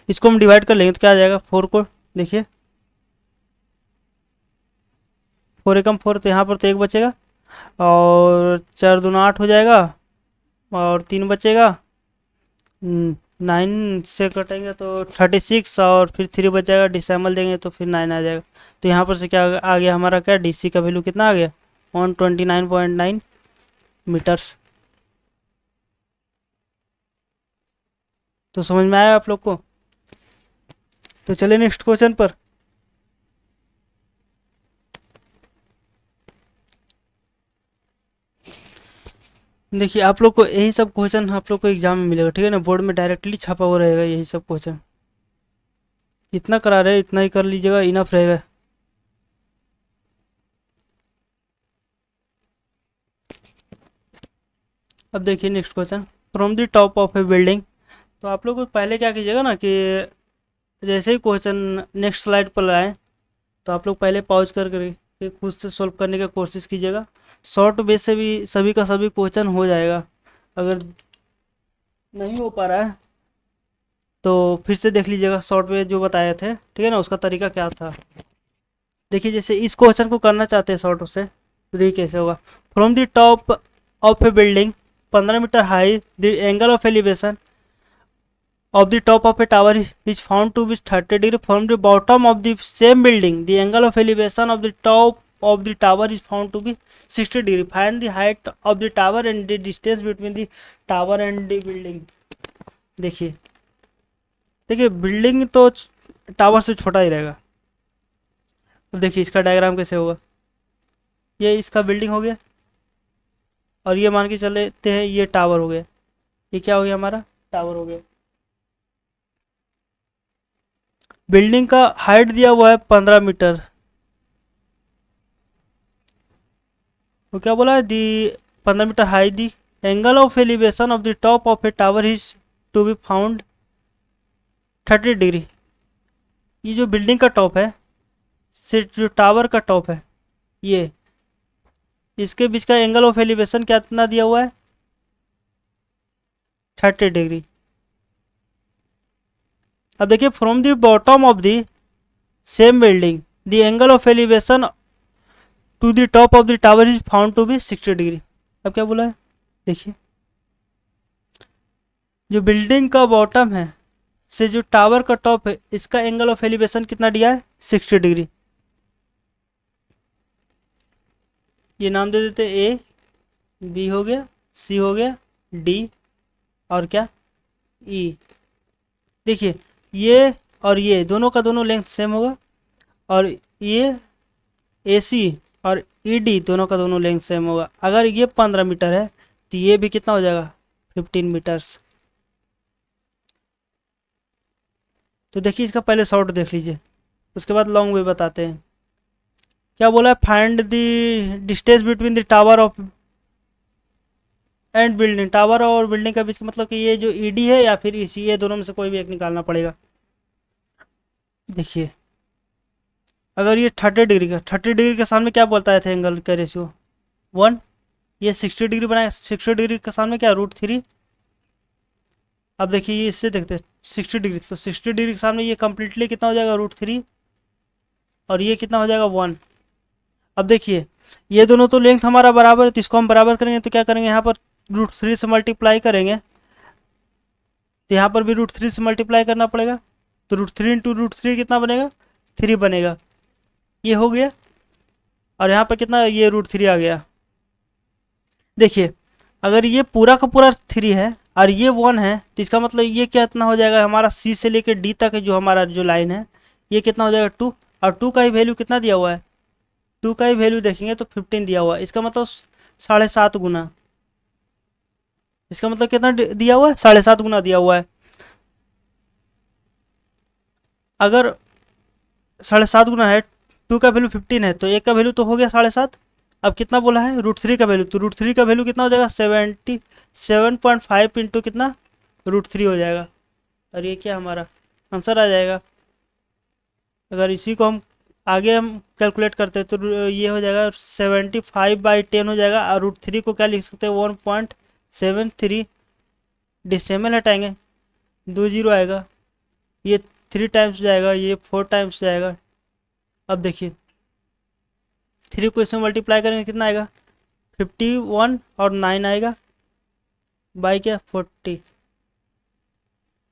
इसको हम डिवाइड कर लेंगे तो क्या आ जाएगा, 4 को देखिए 4 एकम 4, तो यहाँ पर तो 1 बचेगा, और 4 दूना 8 हो जाएगा, और 3 बचेगा, 9 से कटेंगे तो 36, और फिर 3 बचेगा, डिसैमल देंगे तो फिर 9 आ जाएगा। तो यहाँ पर से क्या आ गया हमारा, क्या DC का वैल्यू कितना आ गया, 129.9 मीटर्स। तो समझ में आया आप लोग को। तो चलिए नेक्स्ट क्वेश्चन पर। देखिए आप लोग को यही सब क्वेश्चन आप लोग को एग्जाम में मिलेगा, ठीक है ना, बोर्ड में डायरेक्टली छपा हुआ रहेगा यही सब क्वेश्चन। जितना करा रहे इतना ही कर लीजिएगा, इनफ रहेगा। अब देखिए next question, from the top of a building. तो आप लोग को पहले क्या कीजिएगा ना, कि जैसे ही क्वेश्चन नेक्स्ट स्लाइड पर आए तो आप लोग पहले पॉज करके खुद से सॉल्व करने की कोशिश कीजिएगा। शॉर्ट बेस से भी सभी का सभी क्वेश्चन हो जाएगा, अगर नहीं हो पा रहा है तो फिर से देख लीजिएगा शॉर्ट में जो बताए थे, ठीक है ना, उसका तरीका क्या था। देखिए जैसे इस क्वेश्चन को करना चाहते हैं शॉर्ट से, तो देखिए कैसे होगा, from the top of a building 15 metre high, the angle of elevation of the top of a tower is found to be 30 degree from the bottom of the same building. The angle of elevation of the top of the tower is found to be 60 degree. Find the height of the tower and the distance between the tower and the building. देखिए देखिए building तो tower से छोटा ही रहेगा। अब देखिए इसका diagram कैसे होगा, ये इसका बिल्डिंग हो गया, और ये मान के चलते हैं ये टावर हो गया, ये क्या हो गया हमारा टावर हो गया। बिल्डिंग का हाइट दिया हुआ है 15 मीटर, वो क्या बोला है, the 15 metre high, the angle of elevation of the top of a tower is to be found 30 degree. ये जो बिल्डिंग का टॉप है से जो टावर का टॉप है, ये इसके बीच का एंगल ऑफ एलिवेशन कितना दिया हुआ है, 30 डिग्री। अब देखिए from the bottom of the same building the angle of elevation to the top of the tower is found to be 60 degree. अब क्या बोला है, देखिए जो बिल्डिंग का बॉटम है से जो टावर का टॉप है, इसका एंगल ऑफ एलिवेशन कितना दिया है, 60 डिग्री। ये नाम दे देते ए, बी हो गया, सी हो गया, डी, और क्या ई। देखिए ये और ये दोनों का दोनों लेंथ सेम होगा, और ये AC और ED दोनों का दोनों लेंथ सेम होगा। अगर ये 15 मीटर है तो ये भी कितना हो जाएगा, 15 मीटर्स। तो देखिए इसका पहले शॉर्ट देख लीजिए, उसके बाद लॉन्ग वे बताते हैं। क्या बोला है, find the distance between the tower of and building. Tower और बिल्डिंग का बीच का मतलब कि ये जो ईडी है या फिर ईसी, ये दोनों में से कोई भी एक निकालना पड़ेगा। देखिए अगर ये 30 डिग्री का, 30 डिग्री के सामने क्या बोलता है एंगल का रेशियो 1। ये 60 डिग्री बनाए, 60 डिग्री के सामने क्या √3। अब देखिए ये इससे देखते हैं 60 डिग्री, तो 60 डिग्री के सामने ये कम्प्लीटली कितना हो जाएगा √3, और ये कितना हो जाएगा 1। अब देखिए ये दोनों तो लेंथ हमारा बराबर है, तो इसको हम बराबर करेंगे तो क्या करेंगे, यहाँ पर √3 से मल्टीप्लाई करेंगे, तो यहाँ पर भी √3 से मल्टीप्लाई करना पड़ेगा, तो √3 इंटू √3 कितना बनेगा, 3 बनेगा। ये हो गया, और यहाँ पर कितना, ये √3 आ गया। देखिए अगर ये पूरा का पूरा 3 है और ये 1 है, तो इसका मतलब ये क्या इतना हो जाएगा, हमारा सी से लेकर डी तक जो हमारा जो लाइन है, ये कितना हो जाएगा 2, और 2 का ही वैल्यू कितना दिया हुआ है, 2 का ही वैल्यू देखेंगे तो 15 दिया हुआ है। इसका मतलब 7.5 गुना, इसका मतलब कितना दिया हुआ है, 7.5 गुना दिया हुआ है। अगर 7.5 गुना है, 2 का वैल्यू 15 है, तो एक का वैल्यू तो हो गया 7.5। अब कितना बोला है √3 का वैल्यू, तो √3 का वैल्यू कितना हो जाएगा 77.5 इंटू कितना √3 हो जाएगा, और ये क्या हमारा आंसर आ जाएगा। अगर इसी को हम आगे हम कैलकुलेट करते हैं तो ये हो जाएगा 75/10 हो जाएगा, और √3 को क्या लिख सकते हैं 1.73। डिसिमल हटाएंगे 2 जीरो आएगा, ये 3 टाइम्स जाएगा, ये 4 टाइम्स जाएगा। अब देखिए 3 को इसमें मल्टीप्लाई करेंगे कितना आएगा 51, और 9 आएगा बाई क्या 40।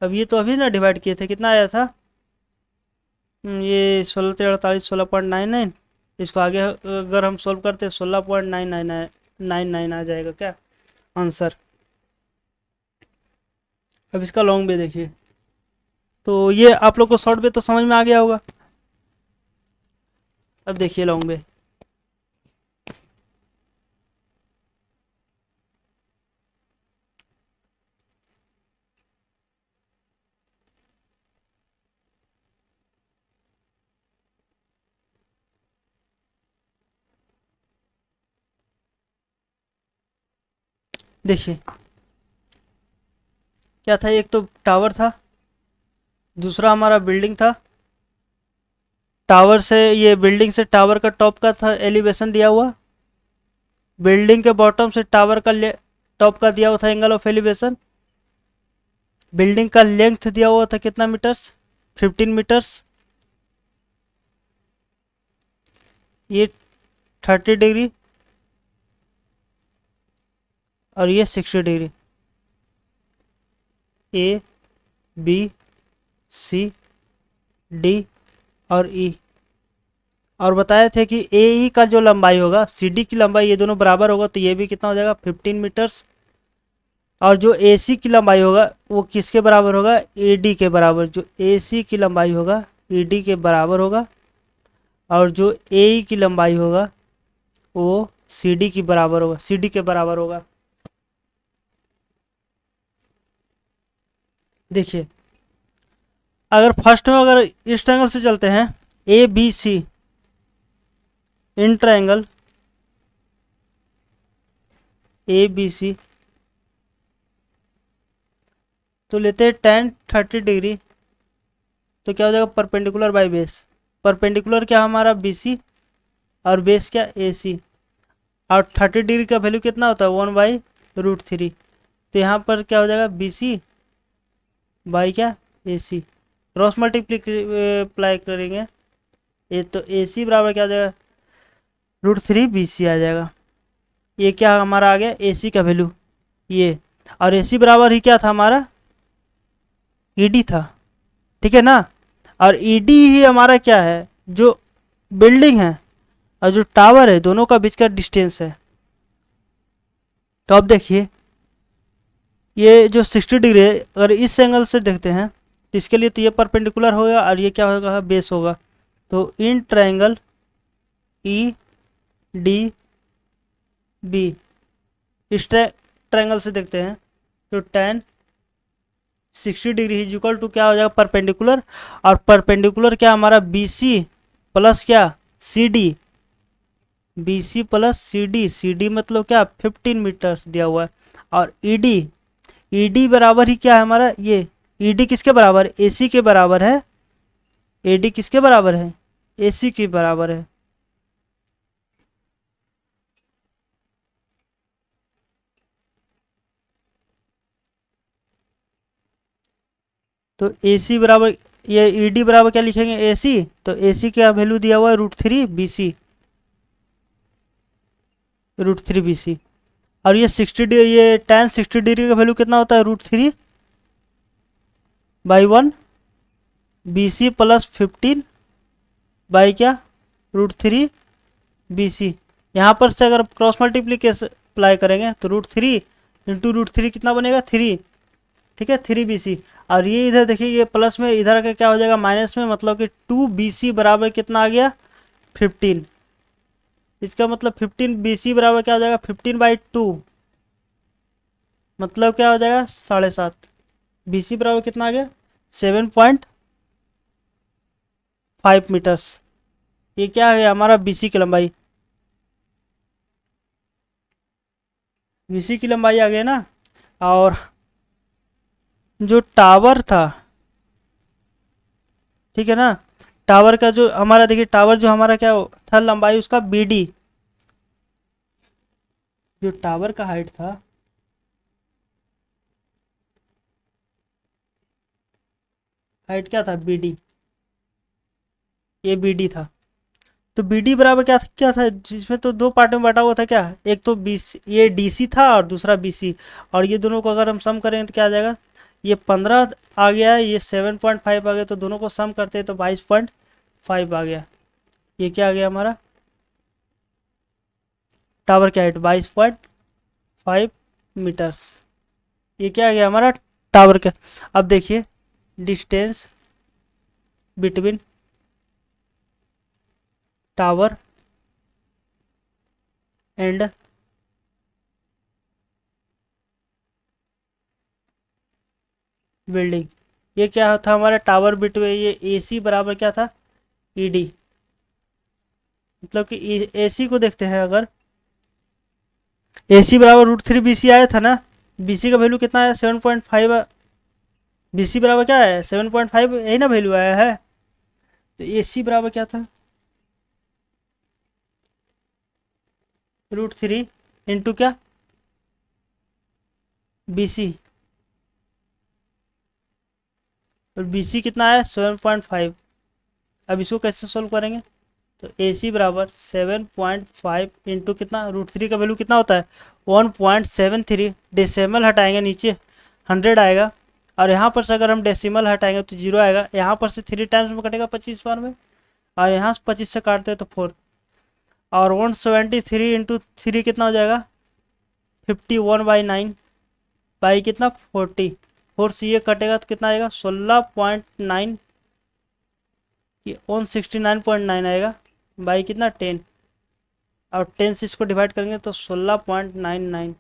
अब ये तो अभी ना डिवाइड किए थे, कितना आया था, ये 16×48 16.99। इसको आगे अगर हम सोल्व करते हैं 16.99 आ जाएगा क्या आंसर। अब इसका लॉन्ग वे देखिए, तो ये आप लोग को शॉर्ट वे तो समझ में आ गया होगा। अब देखिए लॉन्ग वे, देखिए क्या था, एक तो टावर था, दूसरा हमारा बिल्डिंग था। टावर से, ये बिल्डिंग से टावर का टॉप का था एलिवेशन दिया हुआ, बिल्डिंग के बॉटम से टावर का टॉप का दिया हुआ था एंगल ऑफ एलिवेशन, बिल्डिंग का लेंथ दिया हुआ था कितना मीटर्स 15 मीटर्स, ये 30 डिग्री, और ये 60 degree. A B C D और ई, और बताए थे कि ए ई का जो लंबाई होगा सी डी की लंबाई, ये दोनों बराबर होगा, तो ये भी कितना हो जाएगा 15 मीटर्स। और जो ए सी की लंबाई होगा वो किसके बराबर होगा, ए डी के बराबर। जो ए सी की लंबाई होगा ई डी के बराबर होगा, और जो ए ई की लंबाई होगा वो सी डी की बराबर होगा, सी डी के बराबर होगा। देखिए अगर फर्स्ट में अगर इस ट्रायंगल से चलते हैं, A B C in triangle A B C, तो लेते हैं tan 30 डिग्री, तो क्या हो जाएगा परपेंडिकुलर बाई बेस। परपेंडिकुलर क्या हमारा बी सी, और बेस क्या ए सी, और 30 डिग्री का वैल्यू कितना होता है 1/√3, तो यहाँ पर क्या हो जाएगा बी सी बाई क्या ए सी, क्रॉस मल्टीप्लाई करेंगे, ये तो ए सी बराबर क्या हो जाएगा √3 बी सी आ जाएगा। ये क्या हमारा आ गया ए सी का वैल्यू ये, और ए सी बराबर ही क्या था हमारा ई डी था, ठीक है ना। और ई डी ही हमारा क्या है, जो बिल्डिंग है और जो टावर है दोनों का बीच का डिस्टेंस है। तो अब देखिए ये जो 60 डिग्री है, अगर इस एंगल से देखते हैं तो इसके लिए तो ये परपेंडिकुलर होगा, और ये क्या होगा बेस होगा। तो in triangle E D B, इस ट्रायंगल से देखते हैं तो tan 60 degree is equal to क्या हो जाएगा परपेंडिकुलर, और परपेंडिकुलर क्या हमारा BC प्लस क्या CD, BC प्लस CD मतलब क्या 15 मीटर्स दिया हुआ है। और ED बराबर ही क्या है हमारा, ये ED किसके बराबर है, AC के बराबर है। AD किसके बराबर है, AC के बराबर है। तो AC बराबर, ये ED बराबर क्या लिखेंगे AC, तो AC का वैल्यू दिया हुआ है √3 BC। और ये 60 ये tan 60 डिग्री का वैल्यू कितना होता है √3/1 BC प्लस 15 बाई क्या √3 BC। यहाँ पर से अगर क्रॉस मल्टीप्लीकेशन अप्लाई करेंगे तो √3 कितना बनेगा 3, ठीक है 3 BC। और ये इधर देखिए ये प्लस में इधर का क्या हो जाएगा माइनस में, मतलब कि 2 BC बराबर कितना आ गया 15। इसका मतलब 15 BC बराबर क्या हो जाएगा 15/2, मतलब क्या हो जाएगा 7.5। BC बराबर कितना आ गया 7.5 मीटर्स। ये क्या है हमारा BC की लंबाई, BC की लंबाई आ गई ना। और जो टावर था, ठीक है ना, टावर का जो हमारा देखिए टावर जो हमारा क्या था लंबाई उसका BD, जो टावर का हाइट था, हाइट क्या था BD, ये BD था। तो BD बराबर क्या था, जिसमें तो दो पार्ट में बांटा हुआ था क्या, एक तो BC ये DC था और दूसरा BC। और ये दोनों को अगर हम सम करें तो क्या आ जाएगा, ये 15 आ गया, ये 7.5 आ गया, तो दोनों को सम करते हैं तो 22.5 आ गया। ये क्या आ गया हमारा टावर की हाइट 22.5 मीटर्स। ये क्या आ गया हमारा टावर का। अब देखिए distance between tower and building, ये क्या था हमारा टावर बिटवीन, ये AC बराबर क्या था ED, मतलब कि AC को देखते हैं अगर AC बराबर √3 BC आया था ना, BC का वैल्यू कितना है 7.5, BC बराबर क्या है 7.5, यही ना वैल्यू आया है। तो AC बराबर क्या था √3 इंटू क्या BC, और BC कितना है 7.5। अब इसको कैसे सोल्व करेंगे, तो AC बराबर 7.5 इंटू कितना √3 का वैल्यू कितना होता है 1.73, डेसिमल हटाएंगे नीचे 100 आएगा, और यहाँ पर से अगर हम डेसिमल हटाएंगे तो 0 आएगा, यहाँ पर से 3 टाइम्स में कटेगा 25 बार में, और यहाँ से 25 से काटते हैं तो 4, और 173 इंटू 3 कितना हो जाएगा 51/9 बाई कितना 40, 4 से ये कटेगा तो कितना आएगा 16.9, ये 169.9 आएगा बाई कितना 10, और 10 से इसको डिवाइड करेंगे तो 16.99।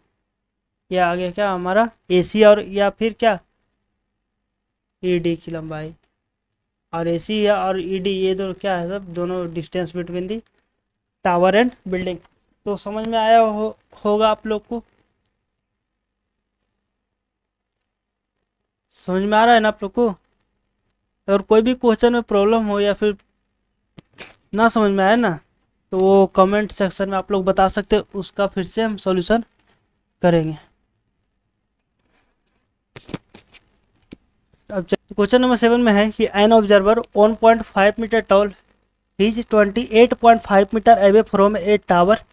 यह आ गया क्या हमारा AC और या फिर क्या ED की लंबाई। और AC और ED ये दोनों क्या है सब दोनों distance between the tower and building. तो समझ में आया होगा आप लोग को, समझ में आ रहा है ना आप लोग को। अगर कोई भी क्वेश्चन में प्रॉब्लम हो या फिर ना समझ में आए ना, तो वो कमेंट सेक्शन में आप लोग बता सकते हैं, उसका फिर से हम सॉल्यूशन करेंगे। अब क्वेश्चन नंबर 7 में है कि an observer 1.5 metre tall is 28.5 metre away from a tower,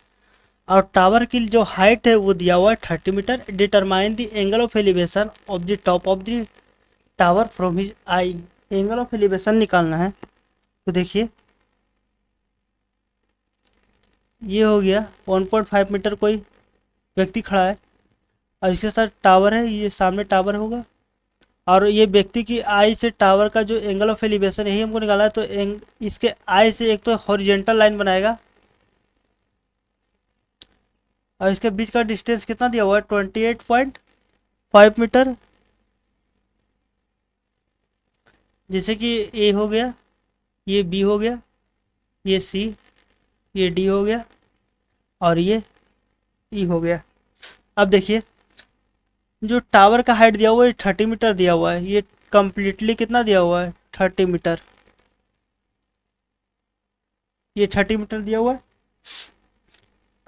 और टावर की जो हाइट है वो दिया हुआ है 30 metre. Determine the angle of elevation of the top of the tower from his eye, angle of elevation निकालना है। तो देखिए ये हो गया 1.5 मीटर कोई व्यक्ति खड़ा है, और इसके साथ टावर है, ये सामने टावर होगा, और ये व्यक्ति की आई से टावर का जो एंगल ऑफ एलिवेशन यही हमको निकालना है। तो इसके आई से एक तो हॉरिजेंटल लाइन बनाएगा, और इसके बीच का डिस्टेंस कितना दिया हुआ है 28.5 मीटर, जैसे कि ए हो गया, ये बी हो गया, ये सी, ये डी हो गया और ये ई हो गया। अब देखिए जो टावर का हाइट दिया हुआ है 30 मीटर दिया हुआ है, ये कंप्लीटली कितना दिया हुआ है 30 मीटर, ये 30 मीटर दिया हुआ है।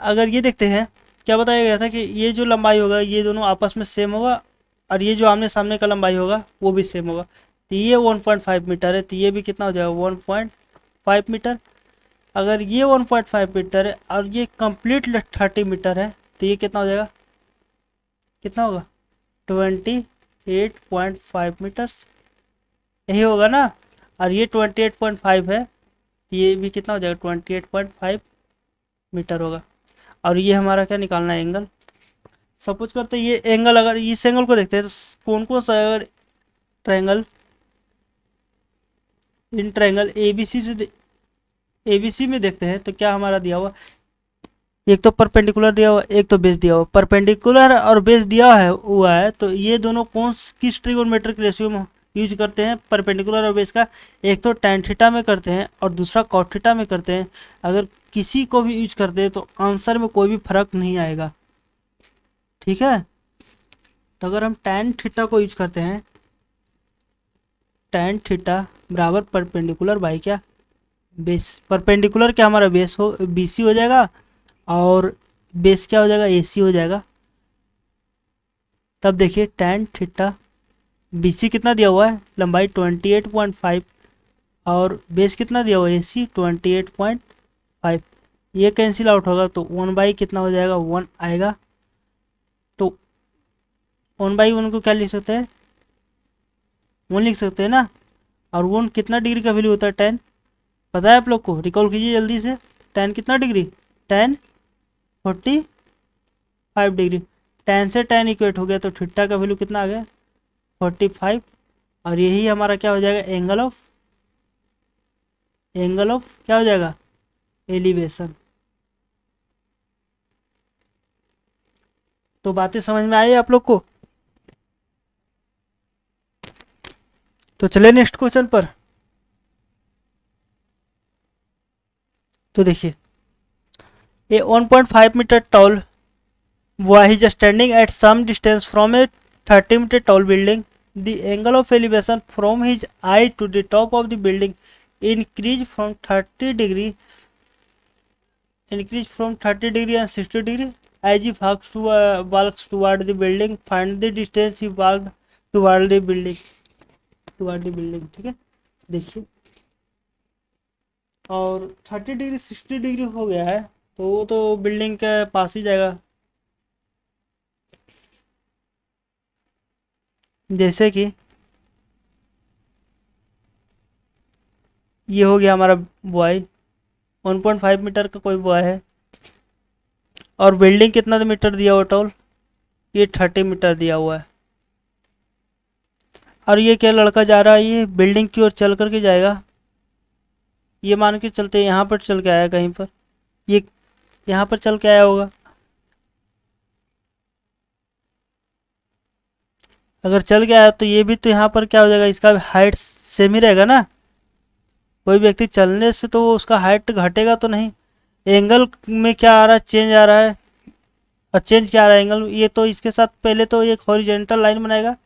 अगर ये देखते हैं क्या बताया गया था कि ये जो लंबाई होगा ये दोनों आपस में सेम होगा और ये जो आमने सामने का लंबाई होगा वो भी सेम होगा। तो ये 1.5 मीटर है, तो ये भी कितना हो जाएगा 1.5 मीटर। अगर ये 1.5 मीटर है और ये कंप्लीट 30 मीटर है तो ये कितना हो जाएगा, कितना होगा 28.5 मीटर्स, यही होगा ना। और ये 28.5 है, ये भी कितना हो जाएगा 28.5 मीटर होगा। और ये हमारा क्या निकालना है एंगल। सपोज करते हैं ये एंगल, अगर इस एंगल को देखते हैं तो कौन कौन सा, अगर ट्रायंगल इन ट्रायंगल एबीसी से एबीसी में देखते हैं तो क्या हमारा दिया हुआ, एक तो परपेंडिकुलर दिया हुआ, एक तो बेस दिया हुआ। परपेंडिकुलर और बेस दिया है हुआ है तो ये दोनों कौन किस ट्रिगोनोमेट्रिक रेशियो में यूज करते हैं परपेंडिकुलर और बेस का, एक तो tan थीटा में करते हैं और दूसरा cot थीटा में करते हैं। अगर किसी को भी यूज करते हैं तो आंसर में कोई भी फर्क नहीं आएगा, ठीक है। तो अगर हम tan थीटा को यूज करते हैं, tan थीटा बराबर परपेंडिकुलर बाई क्या, बेस। परपेंडिकुलर क्या हमारा बेस हो BC हो जाएगा और बेस क्या हो जाएगा AC हो जाएगा। तब देखिए tan थीटा BC कितना दिया हुआ है लंबाई 28.5 और बेस कितना दिया हुआ है AC 28.5, ये कैंसिल आउट होगा तो 1 बाई कितना हो जाएगा 1 आएगा। तो 1/1 को क्या लिख सकते हैं 1 लिख सकते हैं ना। और 1 कितना डिग्री का वैल्यू होता है 10, पता है आप लोग को, रिकॉल कीजिए जल्दी से। 10 कितना डिग्री 10 45 डिग्री, 10 से 10 इक्वेट हो गया तो थीटा का वैल्यू कितना आ गया 45। और यही हमारा क्या हो जाएगा एंगल ऑफ क्या हो जाएगा एलिवेशन। तो बातें समझ में आई आप लोग को। तो चले नेक्स्ट क्वेश्चन पर। तो देखिए a 1.5 metre tall boy is standing at some distance from a 30-meter tall building. The angle of elevation from his eye to the top of the building increase from 30 degree and 60 degree as he walks toward the building. Find the distance he walked toward the building. ठीक है, देखिए और 30 degree 60 degree हो गया है तो वो तो बिल्डिंग के पास ही जाएगा। जैसे कि ये हो गया हमारा बॉय 1.5 मीटर का कोई बॉय है और बिल्डिंग कितना मीटर दिया हुआ टोल, ये 30 मीटर दिया हुआ है। और ये क्या लड़का जा रहा है, ये बिल्डिंग की ओर चल करके जाएगा। ये मान के चलते यहाँ पर चल के आया कहीं पर, ये यहाँ पर चल के आया होगा। अगर चल के आया तो ये भी तो यहाँ पर क्या हो जाएगा, इसका हाइट सेम ही रहेगा ना। कोई व्यक्ति चलने से तो उसका हाइट घटेगा तो नहीं। एंगल में क्या आ रहा है चेंज आ रहा है, और चेंज क्या आ रहा है एंगल, ये तो इसके साथ पहले तो एक हॉरिजेंटल लाइन बनाएगा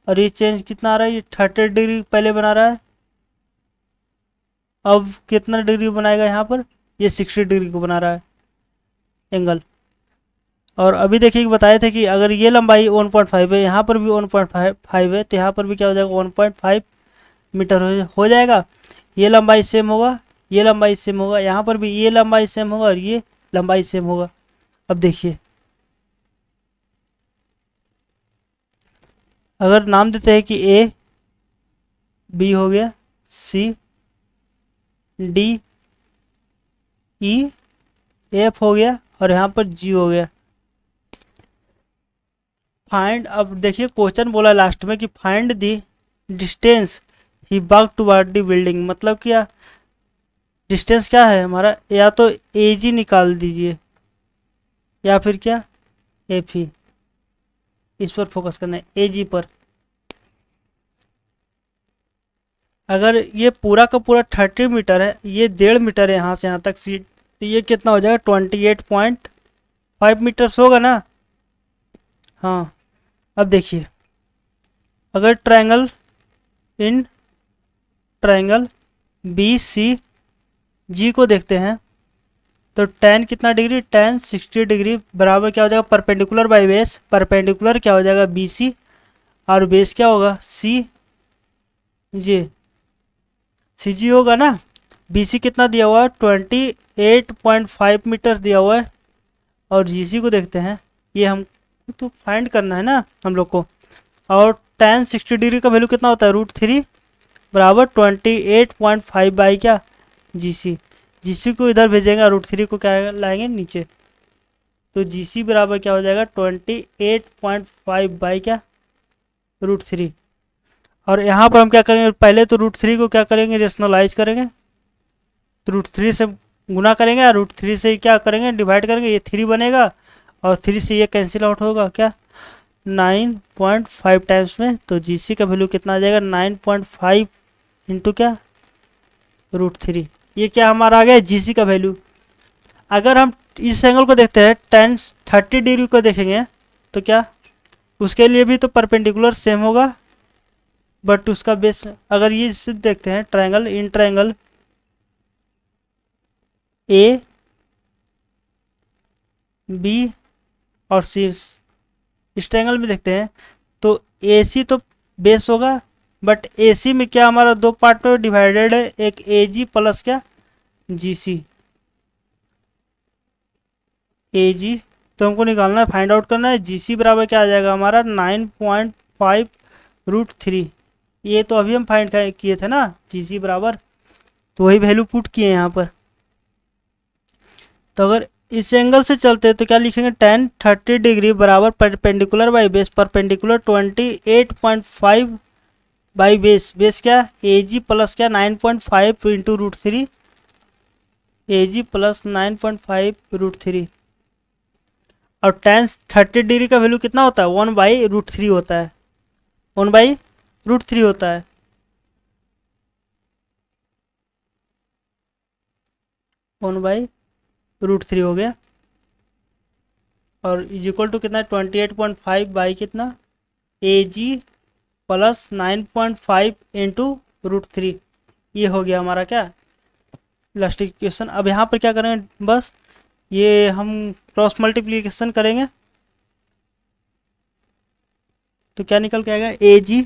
और ये चेंज कितना आ रहा है, ये 30 डिग्री पहले बना रहा है। अब कितना डिग्री बनाएगा यहाँ पर, ये 60 डिग्री को बना रहा है एंगल। और अभी देखिए बताए थे कि अगर ये लंबाई 1.5 है, यहाँ पर भी 1.5 है तो यहाँ पर भी क्या हो जाएगा 1.5 मीटर हो जाएगा। ये लंबाई सेम होगा, ये लंबाई सेम होगा, यहाँ पर भी ये लंबाई सेम होगा और ये लंबाई सेम होगा। अब देखिए अगर नाम देते हैं कि ए बी हो गया, सी डी ई एफ हो गया और यहाँ पर जी हो गया। फाइंड, अब देखिए क्वेश्चन बोला लास्ट में कि find the distance he walk toward the building, मतलब क्या डिस्टेंस क्या है हमारा, या तो ए जी निकाल दीजिए या फिर क्या एफ ही, इस पर फोकस करना है ए जी पर। अगर ये पूरा का पूरा 30 मीटर है, ये 1.5 मीटर है यहाँ से यहाँ तक सीट, तो ये कितना हो जाएगा 28.5 मीटर्स होगा ना। हाँ, अब देखिए, अगर इन ट्रायंगल बी सी जी को देखते हैं तो tan कितना डिग्री, tan 60 डिग्री बराबर क्या हो जाएगा, परपेंडिकुलर बाई बेस, परपेंडिकुलर क्या हो जाएगा बी सी, और बेस क्या होगा सी जी, सी जी होगा ना। बी सी कितना दिया हुआ है 28.5 मीटर दिया हुआ है, और जी सी को देखते हैं, ये हम तो फाइंड करना है ना हम लोग को। और tan 60 डिग्री का वैल्यू कितना होता है √3 बराबर 28.5 बाई क्या जी सी को इधर भेजेंगे और √3 को क्या लाएंगे नीचे, तो जी सी बराबर क्या हो जाएगा 28.5 बाई क्या √3। और यहाँ पर हम क्या करेंगे, पहले तो √3 को क्या करेंगे रेशनलाइज करेंगे, तो √3 से गुना करेंगे और √3 से क्या करेंगे डिवाइड करेंगे, ये 3 बनेगा और 3 से ये कैंसिल आउट होगा क्या 9.5 टाइम्स में, तो जी सी का वैल्यू कितना आ जाएगा 9.5 इंटू क्या √3। ये क्या हमारा आ गया जी सी का वैल्यू। अगर हम इस एंगल को देखते हैं tan 30 डिग्री को देखेंगे तो क्या उसके लिए भी तो परपेंडिकुलर सेम होगा, बट उसका बेस, अगर ये इससे देखते हैं triangle, in triangle A B और सी, इस ट्रायंगल में देखते हैं तो ए सी तो बेस होगा, बट ए सी में क्या हमारा दो पार्ट में डिवाइडेड है, एक ए जी प्लस क्या जी सी, ए जी तो हमको निकालना है, फाइंड आउट करना है, जी सी बराबर क्या आ जाएगा हमारा 9.5 √3। ये तो अभी हम फाइंड किए थे ना जी सी बराबर, तो वही वैल्यू पुट किए यहाँ पर। तो अगर इस एंगल से चलते हैं तो क्या लिखेंगे tan 30 डिग्री बराबर perpendicular by base, perpendicular 28.5 by base, base क्या ए जी प्लस क्या 9.5 इंटू √3, ए जी प्लस 9.5 √3। और tan 30 डिग्री का वैल्यू कितना होता है 1/√3 होता है, 1/√3 होता है। 1/√3 हो गया, और इज इक्वल टू कितना 28.5 बाई कितना ए जी प्लस 9.5 इंटू √3, ये हो गया हमारा क्या लास्ट इक्वेशन। अब यहाँ पर क्या करेंगे, बस ये हम क्रॉस मल्टीप्लिकेशन करेंगे तो क्या निकल के आएगा ए जी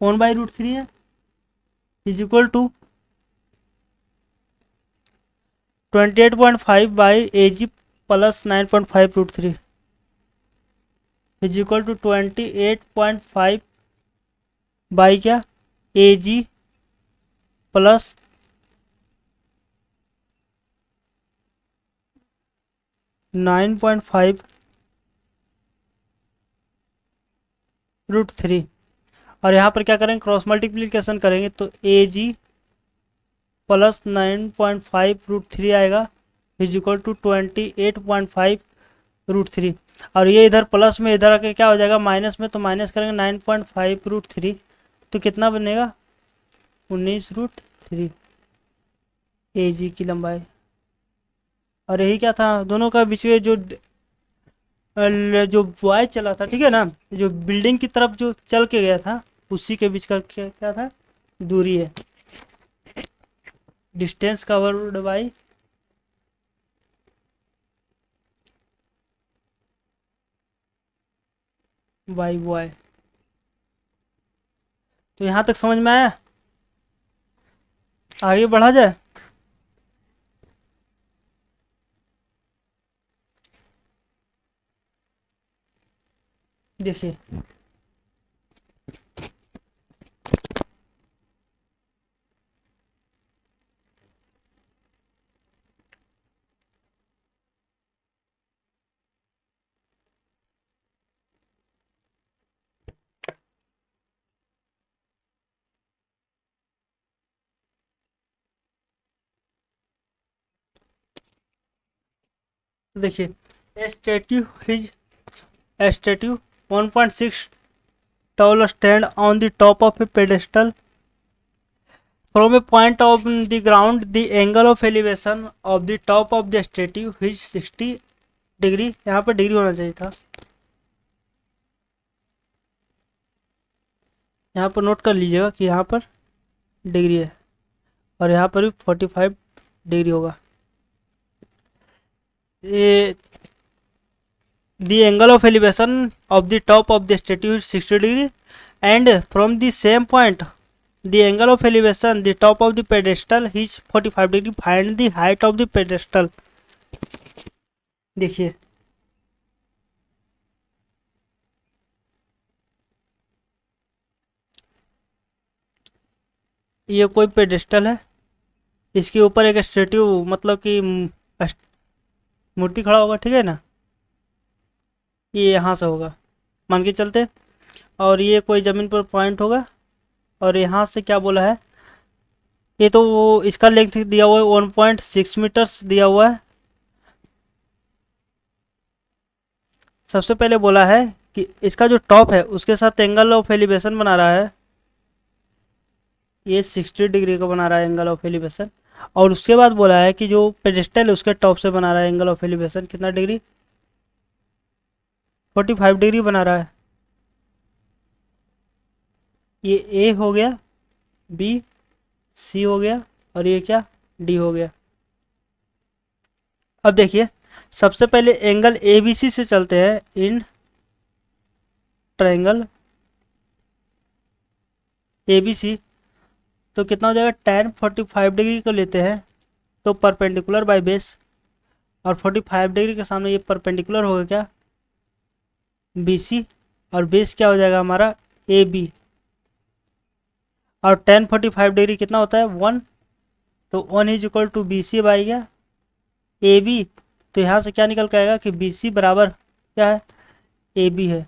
1/√3 है is equal to 28.5 by A G plus 9.5 √3 is equal to 28.5 by क्या ए जी प्लस 9.5 √3। और यहाँ पर क्या करेंगे क्रॉस मल्टीप्लिकेशन करेंगे तो ए जी प्लस 9.5 √3 आएगा इज इक्वल टू 28.5 √3। और ये इधर प्लस में इधर आके क्या हो जाएगा माइनस में, तो माइनस करेंगे 9.5 √3 तो कितना बनेगा 19 √3 ए जी की लंबाई। और यही क्या था दोनों का बीच में जो वाई चला था, ठीक है ना, जो बिल्डिंग की तरफ जो चल के गया था उसी के बीच का क्या था दूरी है, डिस्टेंस कवर्ड बाई वाई। तो यहाँ तक समझ में आया, आगे बढ़ा जाए। देखिए देखिए a statue 1.6 tall stand on the top of a pedestal from a point of the ground the angle of elevation of the top of the statue is 60 degree. यहाँ पर डिग्री होना चाहिए था, यहाँ पर नोट कर लीजिएगा कि यहाँ पर डिग्री है और यहाँ पर भी 45 डिग्री होगा। ये the angle of elevation of the top of the statue is 60 degree and from the same point the angle of elevation the top of the pedestal is 45 degree. Find the height of the pedestal. देखिए ये कोई pedestal है, इसके ऊपर एक स्टेट्यू मतलब कि मूर्ति खड़ा होगा, ठीक है ना। ये यहाँ से होगा मान के चलते, और ये कोई ज़मीन पर पॉइंट होगा और यहाँ से क्या बोला है, ये तो वो इसका लेंथ दिया हुआ है 1.6 मीटर्स दिया हुआ है। सबसे पहले बोला है कि इसका जो टॉप है उसके साथ एंगल ऑफ एलिवेशन बना रहा है, ये 60 डिग्री का बना रहा है एंगल ऑफ एलिवेशन। और उसके बाद बोला है कि जो पेडेस्टल है उसके टॉप से बना रहा है एंगल ऑफ एलिवेशन कितना डिग्री, 45 डिग्री बना रहा है। ये ए हो गया, बी सी हो गया और ये क्या डी हो गया। अब देखिए सबसे पहले एंगल ए बी सी से चलते हैं in triangle A B C, तो कितना हो जाएगा, tan 45 डिग्री को लेते हैं तो परपेंडिकुलर बाय बेस, और 45 डिग्री के सामने ये परपेंडिकुलर होगा क्या, बी सी, और बेस क्या हो जाएगा हमारा ए बी, और tan 45 डिग्री कितना होता है 1, तो 1 is equal to B C by गया ए बी। तो यहाँ से क्या निकल के आएगा कि बी सी बराबर क्या है ए बी है।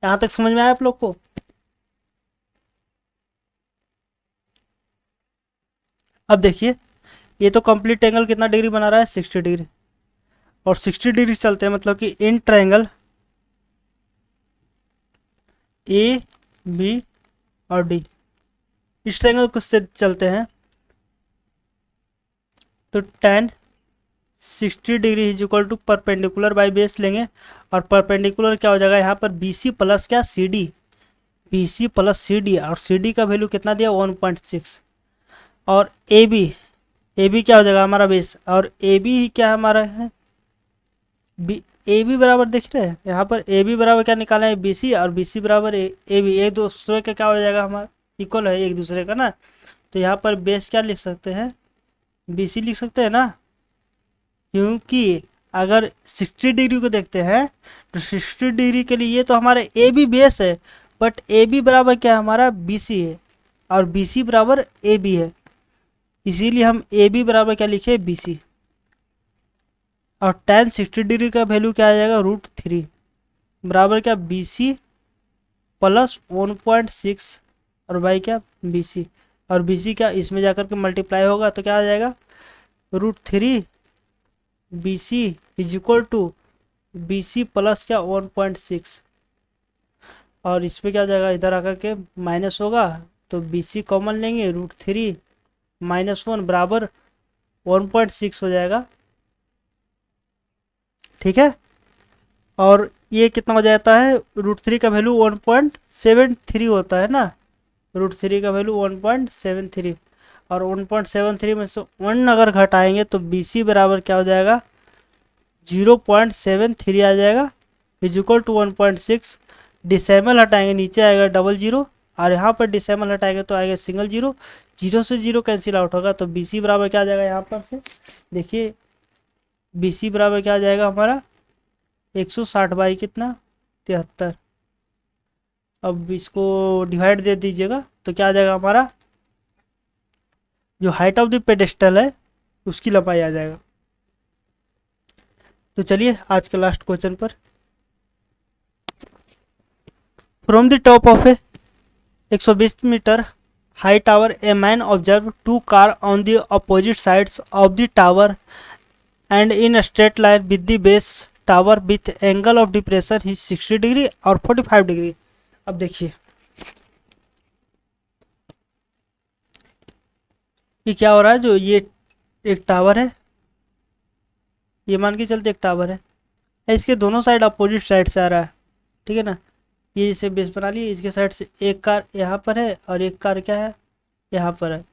यहाँ तक समझ में आया आप लोग को। अब देखिए ये तो कंप्लीट एंगल कितना डिग्री बना रहा है 60 डिग्री, और 60 डिग्री चलते हैं मतलब कि इन ट्रायंगल ए बी और डी, इस ट्रायंगल से चलते हैं तो tan 60 degree is equal to perpendicular by base लेंगे, और परपेंडिकुलर क्या हो जाएगा यहाँ पर बी सी प्लस क्या C D, B C plus C D, और सी डी का वैल्यू कितना दिया 1.6, और ए बी क्या हो जाएगा हमारा बेस, और ए बी क्या हमारा है बी, ए बी बराबर देख रहे हैं यहाँ पर ए बी बराबर क्या निकाला है बी सी, और बी सी बराबर ए बी, एक दूसरे का क्या हो जाएगा हमारा इक्वल है एक दूसरे का ना। तो यहाँ पर बेस क्या लिख सकते हैं बी सी लिख सकते हैं ना, क्योंकि अगर 60 डिग्री को देखते हैं तो 60 डिग्री के लिए ये तो हमारा ए बी बेस है, बट ए बी बराबर क्या है हमारा बी सी है, और बी सी बराबर ए बी है, इसीलिए हम ए बी बराबर क्या लिखे बी सी। और tan 60 डिग्री का वैल्यू क्या आ जाएगा √3 बराबर क्या बी सी प्लस 1.6 और बाई क्या बी सी, और बी सी क्या इसमें जाकर के मल्टीप्लाई होगा तो क्या आ जाएगा √3 B C is equal to B C plus क्या 1.6, और इसमें क्या हो जाएगा इधर आकर के माइनस होगा तो बी सी कॉमन लेंगे √3 -1 बराबर 1.6 हो जाएगा, ठीक है। और ये कितना हो जाता है √3 का वैल्यू 1.73 होता है ना, √3 का वैल्यू 1.73, और 1.73 में से 1 अगर घटाएंगे तो बी सी बराबर क्या हो जाएगा 0.73 आ जाएगा इज इक्वल टू 1.6। डिसेमल हटाएंगे नीचे आएगा डबल जीरो, और यहाँ पर डिसेमल हटाएंगे तो आएगा सिंगल जीरो, जीरो से जीरो कैंसिल आउट होगा, तो बी सी बराबर क्या आ जाएगा यहाँ पर से देखिए बी सी बराबर क्या आ जाएगा हमारा 160 बाई कितना 73। अब इसको डिवाइड दे दीजिएगा तो क्या आ जाएगा हमारा जो हाइट ऑफ द पेडेस्टल है उसकी लंबाई आ जाएगा। तो चलिए आज के लास्ट क्वेश्चन पर, from the top of a 120 metre high tower a man observe 2 car on the opposite sides of the tower and in straight line with the base tower with angle of depression ही 60 degree और 45 degree. अब देखिए ये क्या हो रहा है, जो ये एक टावर है, ये मान के चलते एक टावर है, इसके दोनों साइड अपोजिट साइड से आ रहा है, ठीक है ना। ये इसे बेस बना लिए, इसके साइड से एक कार यहाँ पर है और एक कार क्या है, यहाँ पर है,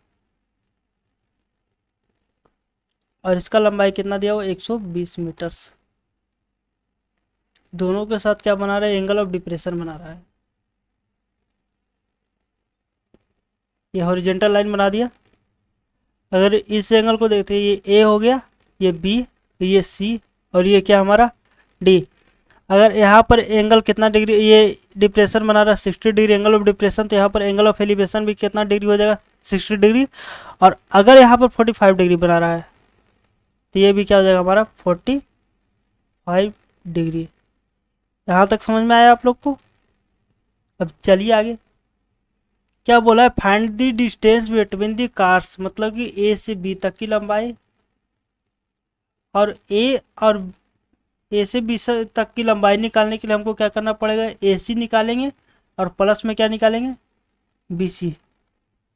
और इसका लंबाई कितना दिया हुआ 120 मीटर्स। दोनों के साथ क्या बना रहा है, एंगल ऑफ डिप्रेशन बना रहा है। ये हॉरिजेंटल लाइन बना दिया। अगर इस एंगल को देखते हैं, ये ए हो गया, ये बी, ये सी, और ये क्या हमारा डी। अगर यहाँ पर एंगल कितना डिग्री, ये डिप्रेशन बना रहा है 60 डिग्री एंगल ऑफ डिप्रेशन, तो यहाँ पर एंगल ऑफ एलिवेशन भी कितना डिग्री हो जाएगा, 60 डिग्री। और अगर यहाँ पर 45 डिग्री बना रहा है, तो ये भी क्या हो जाएगा हमारा 45 डिग्री। यहाँ तक समझ में आया आप लोग को। अब चलिए आगे क्या बोला है, find the distance between the cars, मतलब कि ए से बी तक की लंबाई, और ए से बी तक की लंबाई निकालने के लिए हमको क्या करना पड़ेगा, ए सी निकालेंगे और प्लस में क्या निकालेंगे, बी सी।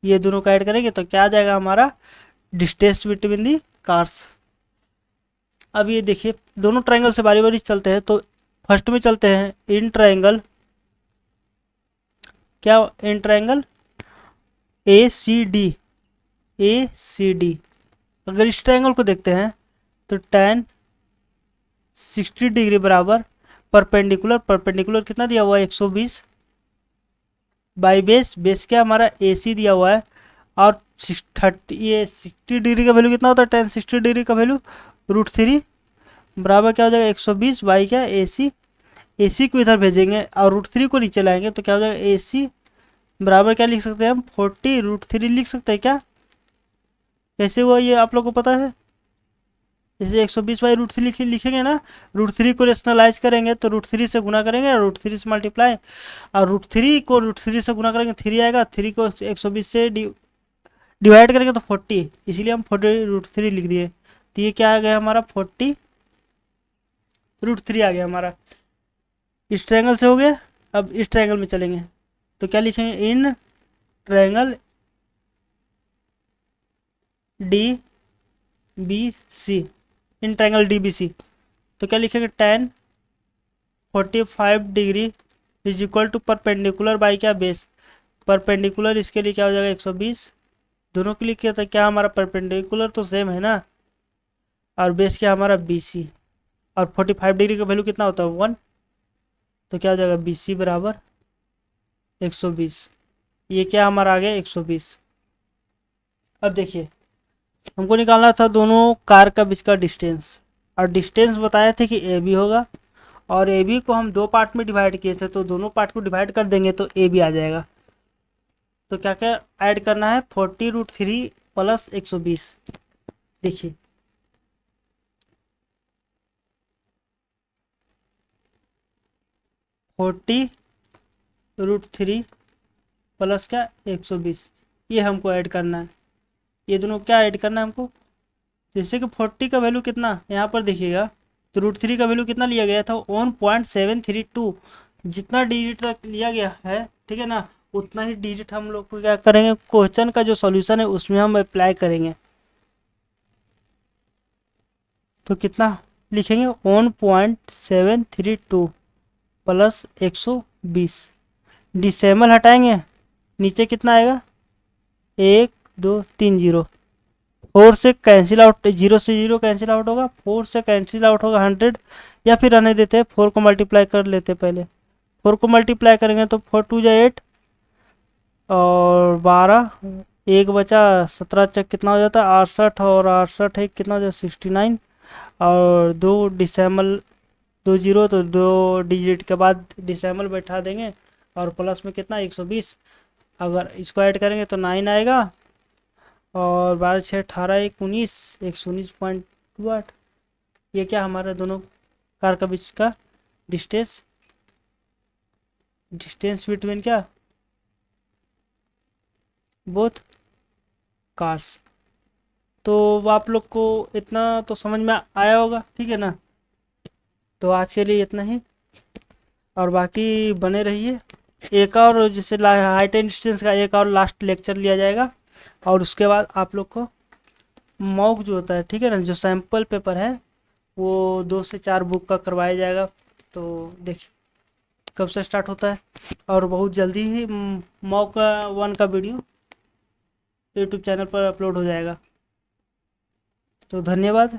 ये दोनों का ऐड करेंगे तो क्या आ जाएगा हमारा डिस्टेंस बिटवीन दी कार्स। अब ये देखिए दोनों ट्रायंगल से बारी बारी चलते हैं, तो फर्स्ट में चलते हैं इन ट्रायंगल, क्या in triangle A C D, A C D. अगर इस ट्रायंगल को देखते हैं तो tan 60 डिग्री बराबर परपेंडिकुलर, परपेंडिकुलर कितना दिया हुआ है 120 बाई बेस, बेस क्या हमारा ए सी दिया हुआ है, और 30 ये 60 डिग्री का वैल्यू कितना होता है, tan 60 डिग्री का वैल्यू √3 बराबर क्या हो जाएगा 120 बाई क्या ए सी। ए सी को इधर भेजेंगे और √3 को नीचे लाएंगे तो क्या हो जाएगा ए सी बराबर क्या लिख सकते हैं हम 40 √3 लिख सकते हैं क्या। कैसे हुआ ये आप लोग को पता है, जैसे 120 बाई √3 लिखेंगे ना, √3 को रेशनलाइज करेंगे तो √3 से गुना करेंगे, √3 से मल्टीप्लाई, और √3 को √3 से गुना करेंगे 3 आएगा, 3 को 120 से डिवाइड करेंगे तो 40, इसीलिए हम 40 √3 लिख दिए। तो ये क्या आ गया हमारा 40 √3 आ गया हमारा। इस ट्रायंगल से हो गया। अब इस ट्रायंगल में चलेंगे तो क्या लिखेंगे, in triangle D B C, in triangle D B C, तो क्या लिखेंगे tan 45 degree is equal to perpendicular by क्या बेस, परपेंडिकुलर इसके लिए क्या हो जाएगा 120, दोनों के लिए क्या था, क्या हमारा परपेंडिकुलर तो सेम है ना, और बेस क्या हमारा बी सी, और 45 डिग्री का वैल्यू कितना होता है 1, तो क्या हो जाएगा बी सी बराबर 120। ये क्या हमारा आ गया 120। अब देखिए हमको निकालना था दोनों कार का बीच का डिस्टेंस, और डिस्टेंस बताए थे कि ए बी होगा, और ए बी को हम दो पार्ट में डिवाइड किए थे, तो दोनों पार्ट को डिवाइड कर देंगे तो ए बी आ जाएगा। तो क्या क्या ऐड करना है 40 √3 प्लस 120। देखिए 40 √3 प्लस क्या 120, ये हमको ऐड करना है। ये दोनों क्या ऐड करना है हमको, जैसे कि 40 का वैल्यू कितना यहाँ पर देखिएगा, तो √3 का वैल्यू कितना लिया गया था 1.732, जितना डिजिट तक लिया गया है, ठीक है ना, उतना ही डिजिट हम लोग को क्या करेंगे, क्वेश्चन का जो सॉल्यूशन है उसमें हम अप्लाई करेंगे। तो कितना लिखेंगे 1.732 प्लस 120, डिसेमल हटाएंगे, नीचे कितना आएगा 1 2 3 0, 4 से कैंसिल आउट, 0 से 0 कैंसिल आउट होगा, 4 से कैंसिल आउट होगा 100, या फिर रहने देते हैं 4 को मल्टीप्लाई कर लेते पहले, 4 को मल्टीप्लाई करेंगे तो 4 2 जा 8 और 12, एक बचा 17 चेक कितना हो जाता है 68, और 68 है कितना हो जाता 69, और 2 डिसेमल 2 0, तो 2 डिजिट के बाद डिसेमल बैठा देंगे, और प्लस में कितना 120, अगर इसको ऐड करेंगे तो 9 आएगा, और 12 6 18 1 19 119.28। ये क्या हमारे दोनों कार का बीच का डिस्टेंस, डिस्टेंस बिटवीन क्या बोथ कार्स। तो आप लोग को इतना तो समझ में आया होगा, ठीक है ना। तो आज के लिए इतना ही, और बाकी बने रहिए। एक और जैसे हाइट एंड डिस्टेंस का एक और लास्ट लेक्चर लिया जाएगा, और उसके बाद आप लोग को मॉक जो होता है, ठीक है ना, जो सैम्पल पेपर है वो 2 से 4 बुक का करवाया जाएगा। तो देखिए कब से स्टार्ट होता है, और बहुत जल्दी ही मॉक 1 का वीडियो यूट्यूब चैनल पर अपलोड हो जाएगा। तो धन्यवाद।